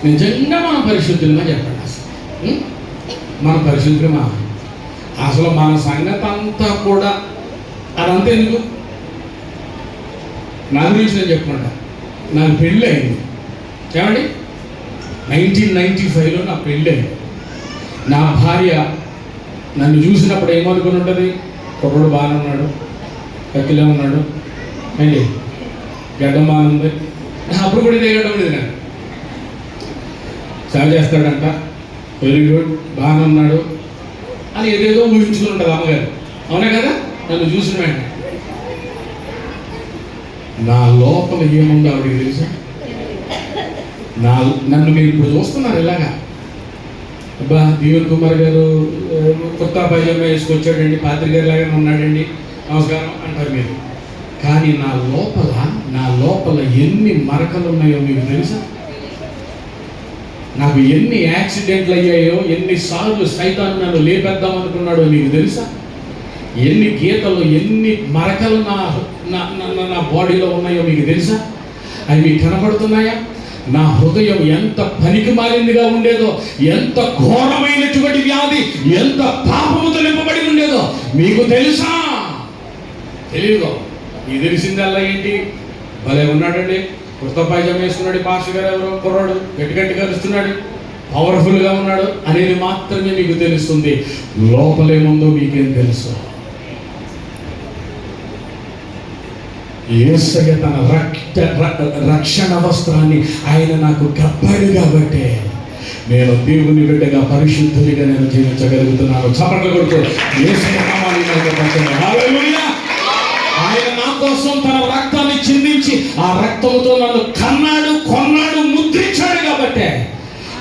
నిజంగా మనం పరిశుద్ధులమా చెప్పండి. అసలు మన పరిశుద్ధులమా? అసలు మన సంగతి అంతా కూడా అదంతా ఎందుకు? నా గురించి నేను చెప్పుకుంటా. నాకు పెళ్ళి అయింది, ఏమండి? 1995లో నా పెళ్ళి అయింది. నా భార్య నన్ను చూసినప్పుడు ఏమనుకుని ఉంటుంది? ఒకడు బాగానే ఉన్నాడు, కక్కిలే ఉన్నాడు, అండి గడ్డం బాగుంది. అప్పుడు కూడా ఇదే గడ్డం ఉండేది. నాకు సేవ చేస్తాడంట, వెరీ గుడ్, బాగానే ఉన్నాడు అని ఏదేదో ఊహించుకుని ఉంటుంది అమ్మగారు. అవునా కదా? నన్ను చూసిన వెంటనే నా లోపల ఏముందో ఆవిడకి తెలుసా? నన్ను మీరు ఇప్పుడు చూస్తున్నారు ఇలాగా, అబ్బా దీవెన్ కుమార్ గారు కొత్త పైజామా వేసుకొచ్చాడండి, పాత్రి గారి లాగానే ఉన్నాడండి, నమస్కారం అంటారు మీరు. కానీ నా లోపల ఎన్ని మరకలు ఉన్నాయో మీకు తెలుసా? నాకు ఎన్ని యాక్సిడెంట్లు అయ్యాయో, ఎన్నిసార్లు సైతాన్ నన్ను లేపేద్దాం అనుకున్నాడో మీకు తెలుసా? ఎన్ని గీతలు, ఎన్ని మరకలు నా బాడీలో ఉన్నాయో మీకు తెలుసా? అవి మీకు కనపడుతున్నాయా? నా హృదయం ఎంత పనికి మాలిందిగా ఉండేదో, ఎంత ఘోరమైనటువంటి వ్యాధి, ఎంత పాపముతో నింపబడి ఉండేదో మీకు తెలుసా? తెలియదు. మీకు తెలిసిందల్లా ఏంటి? భలే ఉన్నాడండి, కొత్త పైజామా వేసుకున్నాడు, పాస్టర్ గారు ఎవరో కుర్రాడు గట్టి కలుస్తున్నాడు, పవర్ఫుల్గా ఉన్నాడు అనేది మాత్రమే మీకు తెలుస్తుంది. లోపలేముందో మీకేం తెలుసు? యేసయ్య తన రక్షణ వస్త్రాన్ని ఆయన నాకు కప్పాడు కాబట్టి నేను దేవుని బిడ్డగా పరిశుద్ధుడిగా నేను జీవించగలుగుతున్నాను. చప్పట్లు కొడుతూ యేసయ్య నామాన్ని హల్లెలూయా. ఆయన నా కోసం తన రక్తాన్ని చిందించి ఆ రక్తంతో నన్ను కొన్నాడు, ముద్రించాడు కాబట్టి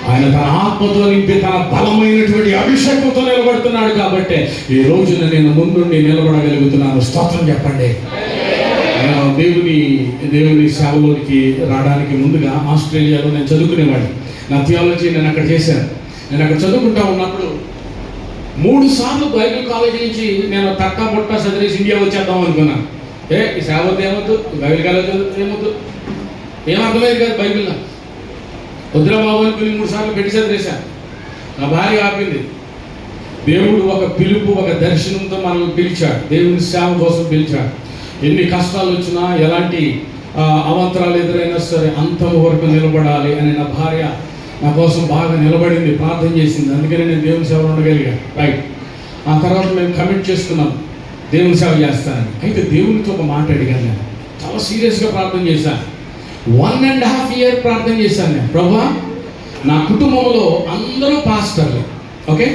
ఆయన తన ఆత్మతో నింపి తన బలమైనటువంటి అభిషేకంతో నిలబడుతున్నాడు కాబట్టి ఈ రోజున నేను ముందుండి నిలబడగలుగుతున్నాను. స్తోత్రం చెప్పండి. దేవుని సేవలోనికి రావడానికి ముందుగా ఆస్ట్రేలియాలో నేను చదువుకునేవాడిని. నా థియాలజీ నేను అక్కడ చేశాను. నేను అక్కడ చదువుకుంటా ఉన్నప్పుడు 3 సార్లు బైబిల్ కాలేజీ నుంచి నేను తట్టా బొట్టా చదివేసి ఇండియా వచ్చేద్దాం అనుకున్నాను. ఈ సేవ ఏమొద్దు, బైబిల్ కాలేజ్ ఏమొద్దు, ఏమర్థమయ్యేది కాదు బైబిల్. వద్దురా బాబు అనుకుని 3 సార్లు పెట్టి చదివేశాను. నా భార్య ఆపింది. దేవుడు ఒక పిలుపు, ఒక దర్శనంతో మనల్ని పిలిచాడు, దేవుని సేవ కోసం పిలిచాడు. ఎన్ని కష్టాలు వచ్చినా, ఎలాంటి అవంతరాలు ఎదురైనా సరే అంతం వరకు నిలబడాలి అని నా భార్య నా కోసం బాగా నిలబడింది, ప్రార్థన చేసింది. అందుకనే నేను దేవుని సేవలో ఉండగలిగాను. రైట్. ఆ తర్వాత మేము కమిట్ చేసుకున్నాం దేవుని సేవ చేస్తానని. అయితే దేవునితో ఒక మాట అడిగాను. నేను చాలా సీరియస్గా ప్రార్థన చేశాను. 1.5 year ప్రార్థన చేశాను నేను. ప్రభువా, నా కుటుంబంలో అందరూ పాస్టర్లు, ఓకే,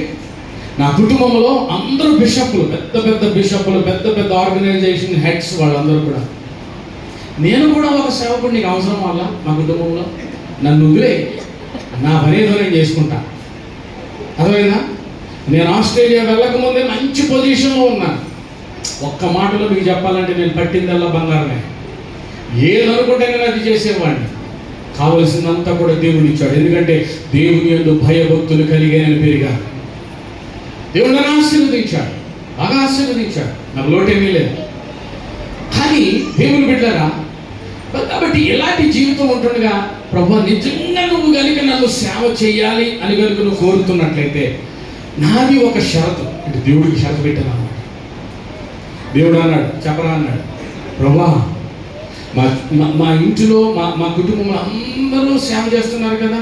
నా కుటుంబంలో అందరూ బిషప్లు, పెద్ద బిషప్లు, పెద్ద ఆర్గనైజేషన్ హెడ్స్, వాళ్ళందరూ కూడా. నేను కూడా ఒక సేవకుడు, నీకు అవసరం వల్ల మా కుటుంబంలో నన్ను వదిలే, నా పనేదో నేను చేసుకుంటా. అర్థమైందా? నేను ఆస్ట్రేలియా వెళ్ళకముందే మంచి పొజిషన్లో ఉన్నాను. ఒక్క మాటలో మీకు చెప్పాలంటే నేను పట్టిందల్లా బంగారమే. ఏదనుకుంటే నేను అది చేసేవాడిని. కావలసినంతా కూడా దేవుడు ఇచ్చాడు. ఎందుకంటే దేవుని యందు భయభక్తులు కలిగే నేను పెరిగాను. దేవుడు నన్ను ఆశీర్వదించాడు, బాగా ఆశీర్వదించాడు, నాకు లోటేమీ లేదు. కానీ దేవుని బిడ్డలారా, కాబట్టి ఎలాంటి జీవితం ఉంటుండగా ప్రభు నిజంగా నువ్వు కనుక నన్ను సేవ చేయాలి అని కనుక నువ్వు కోరుతున్నట్లయితే నాది ఒక షరతు. అంటే దేవుడికి షరతు పెట్టాను అన్నమాట. దేవుడు అన్నాడు, చెప్పరా అన్నాడు, ప్రభా మా ఇంటిలో మా కుటుంబంలో అందరూ సేవ చేస్తున్నారు కదా,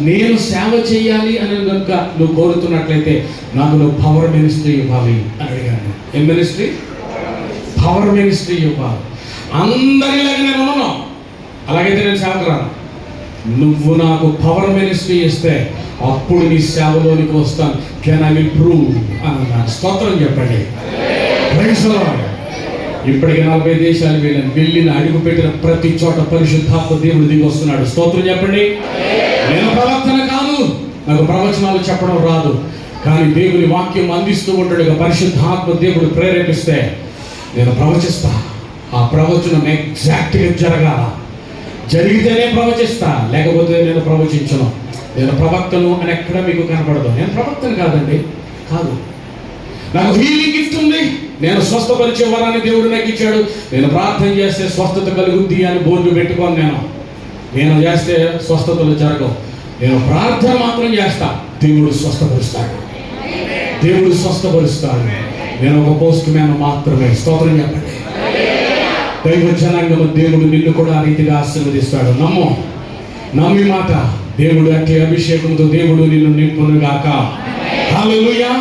నేను సేవ చేయాలి అని కనుక నువ్వు కోరుతున్నట్లయితే నాకు నువ్వు పవర్ మినిస్ట్రీ ఇవ్వాలి అని అడిగాను. ఏం మినిస్ట్రీ? పవర్ మినిస్ట్రీ ఇవ్వాలి. అందరిలాగా నేను ఉన్నాను, అలాగైతే నేను సేవకు రాను. నువ్వు నాకు పవర్ మినిస్ట్రీ ఇస్తే అప్పుడు నీ సేవలోనికి వస్తాను. కెన్ ఐ విల్ ప్రూవ్ అన్నాడు. స్తోత్రం చెప్పండి. Praise the lord. ఇప్పటికి 40 దేశాలు వెళ్ళిన అడుగు పెట్టిన ప్రతి చోట పరిశుద్ధాత్మ దేవుడు దిగి వస్తున్నాడు. స్తోత్రం చెప్పండి. నేను ప్రవక్తన కాదు, నాకు ప్రవచనాలు చెప్పడం రాదు, కానీ దేవుని వాక్యం అందిస్తూ ఉంటాడు. పరిశుద్ధాత్మ దేవుడు ప్రేరేపిస్తే నేను ప్రవచిస్తా. ఆ ప్రవచనం ఎగ్జాక్ట్గా జరగాల. జరిగితేనే ప్రవచిస్తా, లేకపోతే నేను ప్రవచించను. నేను ప్రవక్తను అని ఎక్కడ మీకు కనపడదు. నేను ప్రవక్తను కాదండి, కాదు. నాకు హీలింగ్ గిఫ్ట్ ఉంది, నేను స్వస్థపరిచే వరాన్ని దేవుడు నాకు ఇచ్చాడు. నేను ప్రార్థన చేస్తే స్వస్థత కలుగుద్ది అని బోర్డు పెట్టుకోను. నేను చేస్తే స్వస్థతలు జరగవు. నేను ప్రార్థన మాత్రం చేస్తా, దేవుడు స్వస్థపరుస్తాడు. దేవుడు స్వస్థపరుస్తాడు. నేను ఒక పోస్ట్ మ్యాన్ మాత్రమే. స్తోత్రం చెప్పండి. దైవ జనాంగము దేవుడు నిన్ను కూడా ఆ రీతిగా ఆశీర్వదిస్తాడు. నమ్మి మాట. దేవుడు అట్టి అభిషేకంతో దేవుడు నిన్ను నింపునుగాక. హల్లెలూయా.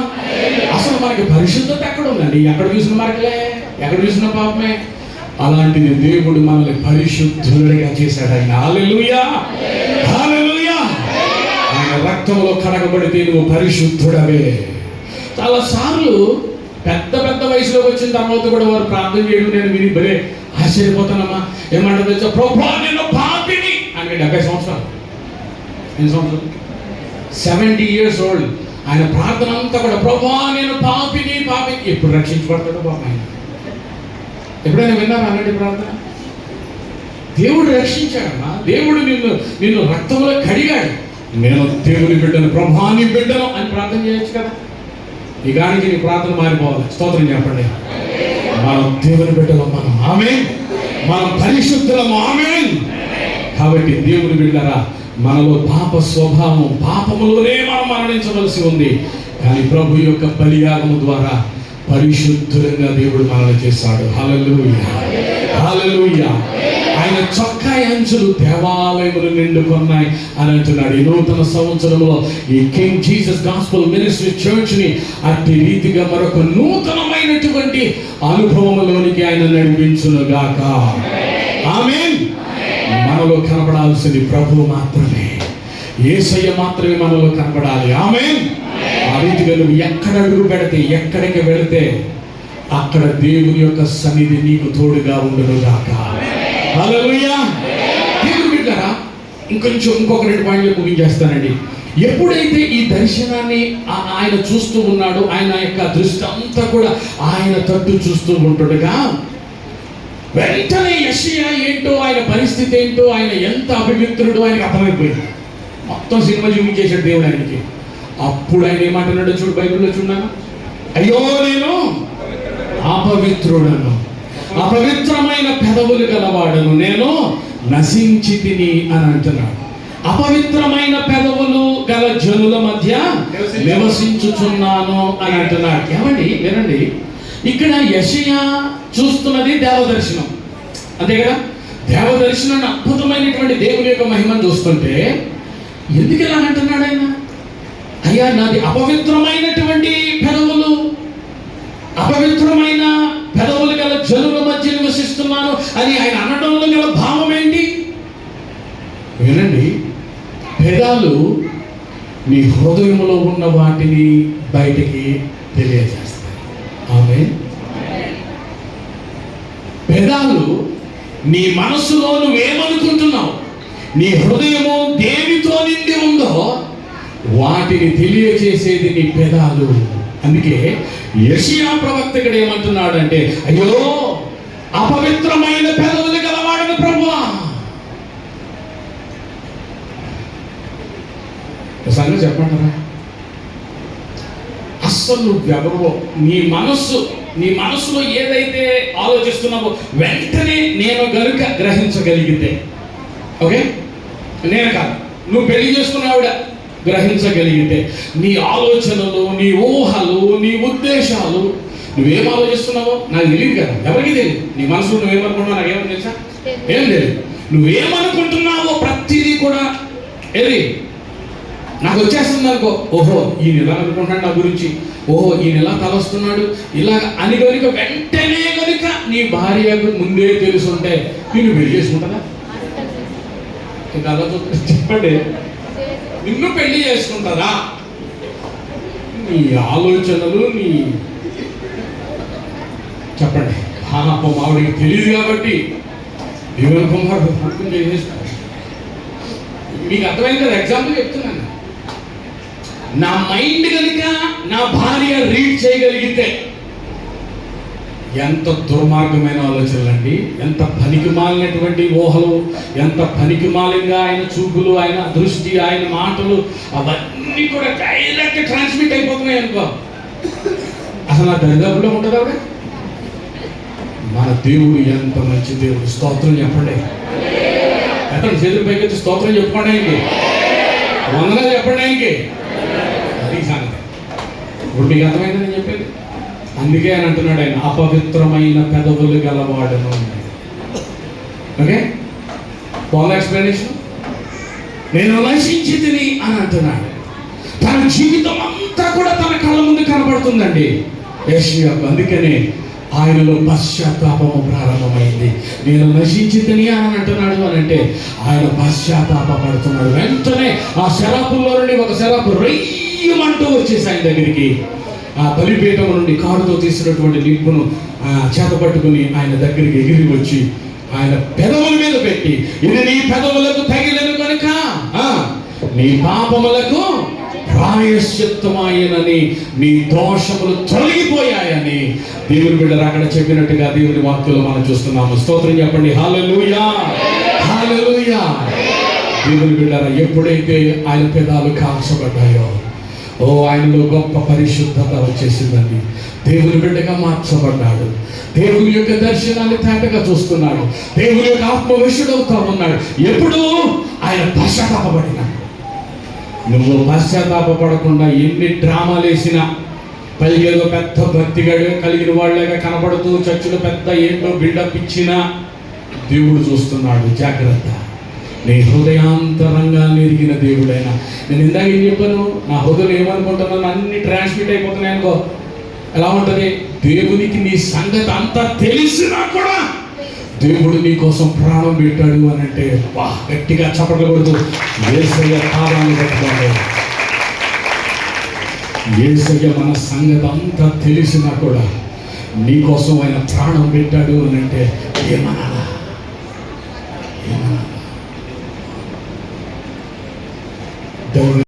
అసలు మనకి పరిశుద్ధత ఎక్కడ ఉందండి? ఎక్కడ చూసిన మరకలే, ఎక్కడ చూసిన పాపమే. అలాంటిది దేవుడు మనల్ని పరిశుద్ధులుగా చేశాడు ఆయన. హల్లెలూయా, హల్లెలూయా. ఆయన రక్తంలో కడగబడితే నువ్వు పరిశుద్ధుడవే. చాలా సార్లు పెద్ద వయసులోకి వచ్చిన తర్వాత కూడా వారు ప్రార్థన చేయడం నేను విని భలే ఆశ్చర్యపోతానమ్మా. ఏమంటారు తెలుసా? ప్రభువా నేను పాపిని అని. 70 సంవత్సరాలు, ఎన్ని సంవత్సరాలు? 70 years old. ఆయన ప్రార్థన అంతా కూడా ప్రభువా నేను పాపిని. ఎప్పుడు రక్షించబడతాడో బాబు ఆయన? ఎప్పుడైనా విన్నారా అలాంటి ప్రార్థన? దేవుడు రక్షించాడమ్మా. దేవుడు నిన్ను రక్తంలో కడిగాడు. నేను దేవుని బిడ్డను, ప్రభువా నీ బిడ్డను అని ప్రార్థన చేయొచ్చు కదా. ఈ గానికి నీ ప్రార్థన మారిపోవాలి. స్తోత్రం చెప్పండి. మనం దేవుని బిడ్డలం, మనం ఆమేన్. మనం పరిశుద్ధులము, ఆమేన్. కాబట్టి దేవుని బిడ్డరా, మనలో పాప స్వభావం, పాపములోనే మనం మరణించవలసి ఉంది. కానీ ప్రభు యొక్క బలియాగము ద్వారా పరిశుద్ధులంగా దేవుడు మనల్ని చేశాడు. హల్లెలూయా, హల్లెలూయా. ఆయన చొక్కా అంచులు దేవాలయములు నిండుకున్నాయి అని అంటున్నాడు. ఈ నూతన సంవత్సరంలో ఈ king Jesus gospel ministry church ని అట్టి రీతిగా మరొక నూతనమైనటువంటి అనుభవంలోనికి ఆయన నడిపించును గాక. ఆమేన్. మనలో కనపడాల్సింది ప్రభు మాత్రమే, యేసయ్య మాత్రమే మనలో కనపడాలి. ఆమేన్. ఆ రీతిగా నువ్వు ఎక్కడ అడుగు పెడితే, ఎక్కడికి వెళితే అక్కడ దేవుని యొక్క సన్నిధి నీకు తోడుగా ఉండును గాక. హల్లెలూయా. దేవుని బిడ్డలారా, ఇంకొక 2 పాయింట్లు ముగించేస్తానండి. ఎప్పుడైతే ఈ దర్శనాన్ని ఆయన చూస్తూ ఉన్నాడు, ఆయన యొక్క దృష్టి అంతా కూడా ఆయన తట్టు చూస్తూ ఉంటుండగా వెంటనే యెషయా ఏంటో, ఆయన పరిస్థితి ఏంటో, ఆయన ఎంత అపవిత్రుడు ఆయనకు అర్థమైపోయింది. మొత్తం సినిమా చూపించేశాడు దేవుడు ఆయనకి. అప్పుడు ఆయన ఏమంటున్నాడో చూడు, బైబిల్లో చూడాను. అయ్యో నేను అపవిత్రుడను, అపవిత్రమైన పెదవులు గలవాడను, నేను నశించి తిని అని అంటున్నాడు. అపవిత్రమైన పెదవులు గల జనుల మధ్య నివసించుచున్నాను అని అంటున్నాడు. ఏమండి వినండి, ఇక్కడ యెషయా చూస్తున్నది దేవదర్శనం, అంతే కదా. దేవదర్శనాన్ని, అద్భుతమైనటువంటి దేవుని యొక్క మహిమను చూస్తుంటే ఎందుకు ఇలా అంటున్నాడు ఆయన? అయ్యా నాది అపవిత్రమైనటువంటి పెదవులు, అపవిత్రమైన పెదవులు గల జనుల మధ్య నివసిస్తున్నాను అని ఆయన అనడంలో గల భావం ఏంటి? వినండి, పెదాలు నీ హృదయంలో ఉన్న వాటిని బయటికి తెలియజేస్తాయి. ఆమేన్. పెదాలు నీ మనసులో నువ్వేమనుకుంటున్నావు, నీ హృదయము దేనితో నిండి ఉందో వాటిని తెలియజేసేది నీ పెదాలు. అందుకే యెషయా ప్రవక్తకుడు ఏమంటున్నాడు అంటే, అయ్యో అపవిత్రమైన పెదవులు గలవాడను ప్రభువా. సంగతి చెప్పంటారా? అస్సలు నువ్వెవరో, నీ మనసులో ఏదైతే ఆలోచిస్తున్నావో వెంటనే నేను గనుక గ్రహించగలిగితే, ఓకే, నేను కాదు, నువ్వు పెళ్లి చేసుకున్నావిడ గ్రహించగలిగితే, నీ ఆలోచనలు, నీ ఊహలు, నీ ఉద్దేశాలు, నువ్వేం ఆలోచిస్తున్నావో నాకు తెలియదు కదా, ఎవరికి తెలియదు. నీ మనసులో నువ్వేమనుకుంటున్నావు నాకేమో తెలుసా? ఏం తెలియదు. నువ్వేమనుకుంటున్నావో ప్రతిదీ కూడా ఏది నాకు వచ్చేస్తుంది అనుకో, ఓహో ఈయన ఇలా అనుకుంటున్నాడు నా గురించి, ఓహో ఈయన ఇలా తలస్తున్నాడు ఇలా అని కనుక వెంటనే కనుక నీ భార్యకు ముందే తెలుసుంటే నేను పెళ్లి చేసుకుంటానా? అలా చెప్పండి. నిన్ను పెళ్లి చేసుకుంటారా? నీ ఆలోచనలు నీ చెప్పండి. పాపం ఆవిడికి తెలియదు కాబట్టి దేవుని కుమారుడు పుట్టుకుని చేసేస్తాడు. మీకు అర్థమైంది కదా? ఎగ్జాంపుల్ చెప్తున్నాను. నా మైండ్ కనుక నా భార్య రీడ్ చేయగలిగితే ఎంత దుర్మార్గమైన ఆలోచనలు అండి, ఎంత పనికిమాలినటువంటి ఊహలు, ఎంత పనికిమాలింగా ఆయన చూపులు, ఆయన దృష్టి, ఆయన మాటలు అవన్నీ కూడా డైరెక్ట్ ట్రాన్స్మిట్ అయిపోతున్నాయి అనుకో. అసలు నా దరిదాపులో ఉంటుంది ఆవిడ. మన దేవుడు ఎంత మంచి దేవుడు. స్తోత్రం చెప్పండి. ఎక్కడ చేతులు పైకి వచ్చి స్తోత్రం చెప్పుకోండి ఆయనకి, వందనాలు చెప్పండి ఆయనకి. అది సంగతి. ఇప్పుడు మీకు అర్థమైంది నేను చెప్పేది. అందుకే ఆయన అంటున్నాడు, ఆయన అపవిత్రమైన పెదవులు గలవాడను. ఓకే, వాళ్ళ ఎక్స్ప్లెనేషన్. నేను నశించి తిని అని అంటున్నాడు. తన జీవితం అంతా కూడా తన కళ్ళ ముందు కనబడుతుందండి యేషయ్యాకు. అందుకనే ఆయనలో పశ్చాత్తాపము ప్రారంభమైంది. నేను నశించి తిని అని అంటున్నాడు అని అంటే ఆయన పశ్చాత్తాపడుతున్నాడు. వెంటనే ఆ శరాపుల్లో నుండి ఒక శరాపు రెయ్యమంటూ వచ్చేసి ఆయన దగ్గరికి ఆ బలిపీఠం నుండి కారుతో తీసినటువంటి నిప్పును చేతపట్టుకుని ఆయన దగ్గరికి ఎగిరి వచ్చి ఆయన పెదవుల మీద పెట్టి, ఇది నీ పెదవులకు తగిలను కనుక నీ పాపములకు ప్రాయశ్చిత్తమాయనని, నీ దోషములు తొలగిపోయాయని దేవుని బిడ్డలు అక్కడ చెప్పినట్టుగా దేవుని వాక్యంలో మనం చూస్తున్నాము. స్తోత్రం చెప్పండి. హల్లెలూయా, హల్లెలూయా. దేవుని బిడ్డరా, ఎప్పుడైతే ఆయన పెదాలు కాల్చబడ్డాయో ఆయనలో గొప్ప పరిశుద్ధత వచ్చేసిందండి. దేవుని బిడ్డగా మార్చబడ్డాడు. దేవుని యొక్క దర్శనాన్ని తేటగా చూస్తున్నాడు. దేవుని యొక్క ఆత్మవిషుడవుతా ఉన్నాడు. ఎప్పుడు ఆయన పశ్చాత్తాపడినాడు. నువ్వు పశ్చాత్తాపడకుండా ఎన్ని డ్రామాలు వేసినా, పైగా ఏదో పెద్ద భక్తిగాడు కలిగిన వాళ్ళగా కనపడుతూ చర్చిలో పెద్ద ఏంటో బిల్డప్ ఇచ్చినా దేవుడు చూస్తున్నాడు. జాగ్రత్త. నీ హృదయాంతరంగా ఎరిగిన దేవుడైనా. నేను ఇందాక ఏం చెప్పాను, నా హృదయం ఏమనుకుంటున్నాను అన్ని ట్రాన్స్మిట్ అయిపోతున్నాయి అనుకో. ఎలా ఉంటుంది? దేవునికి నీ సంగతి అంతా తెలిసినా కూడా దేవుడు నీ కోసం ప్రాణం పెట్టాడు అని అంటే గట్టిగా చప్పట్లు కొడుతూ యేసయ్య పాదాన్ని పట్టుకోండి. యేసయ్య మన సంగతి అంతా తెలిసినా కూడా నీ కోసం ఆయన ప్రాణం పెట్టాడు అని అంటే ఏమనాలా? దేవుడు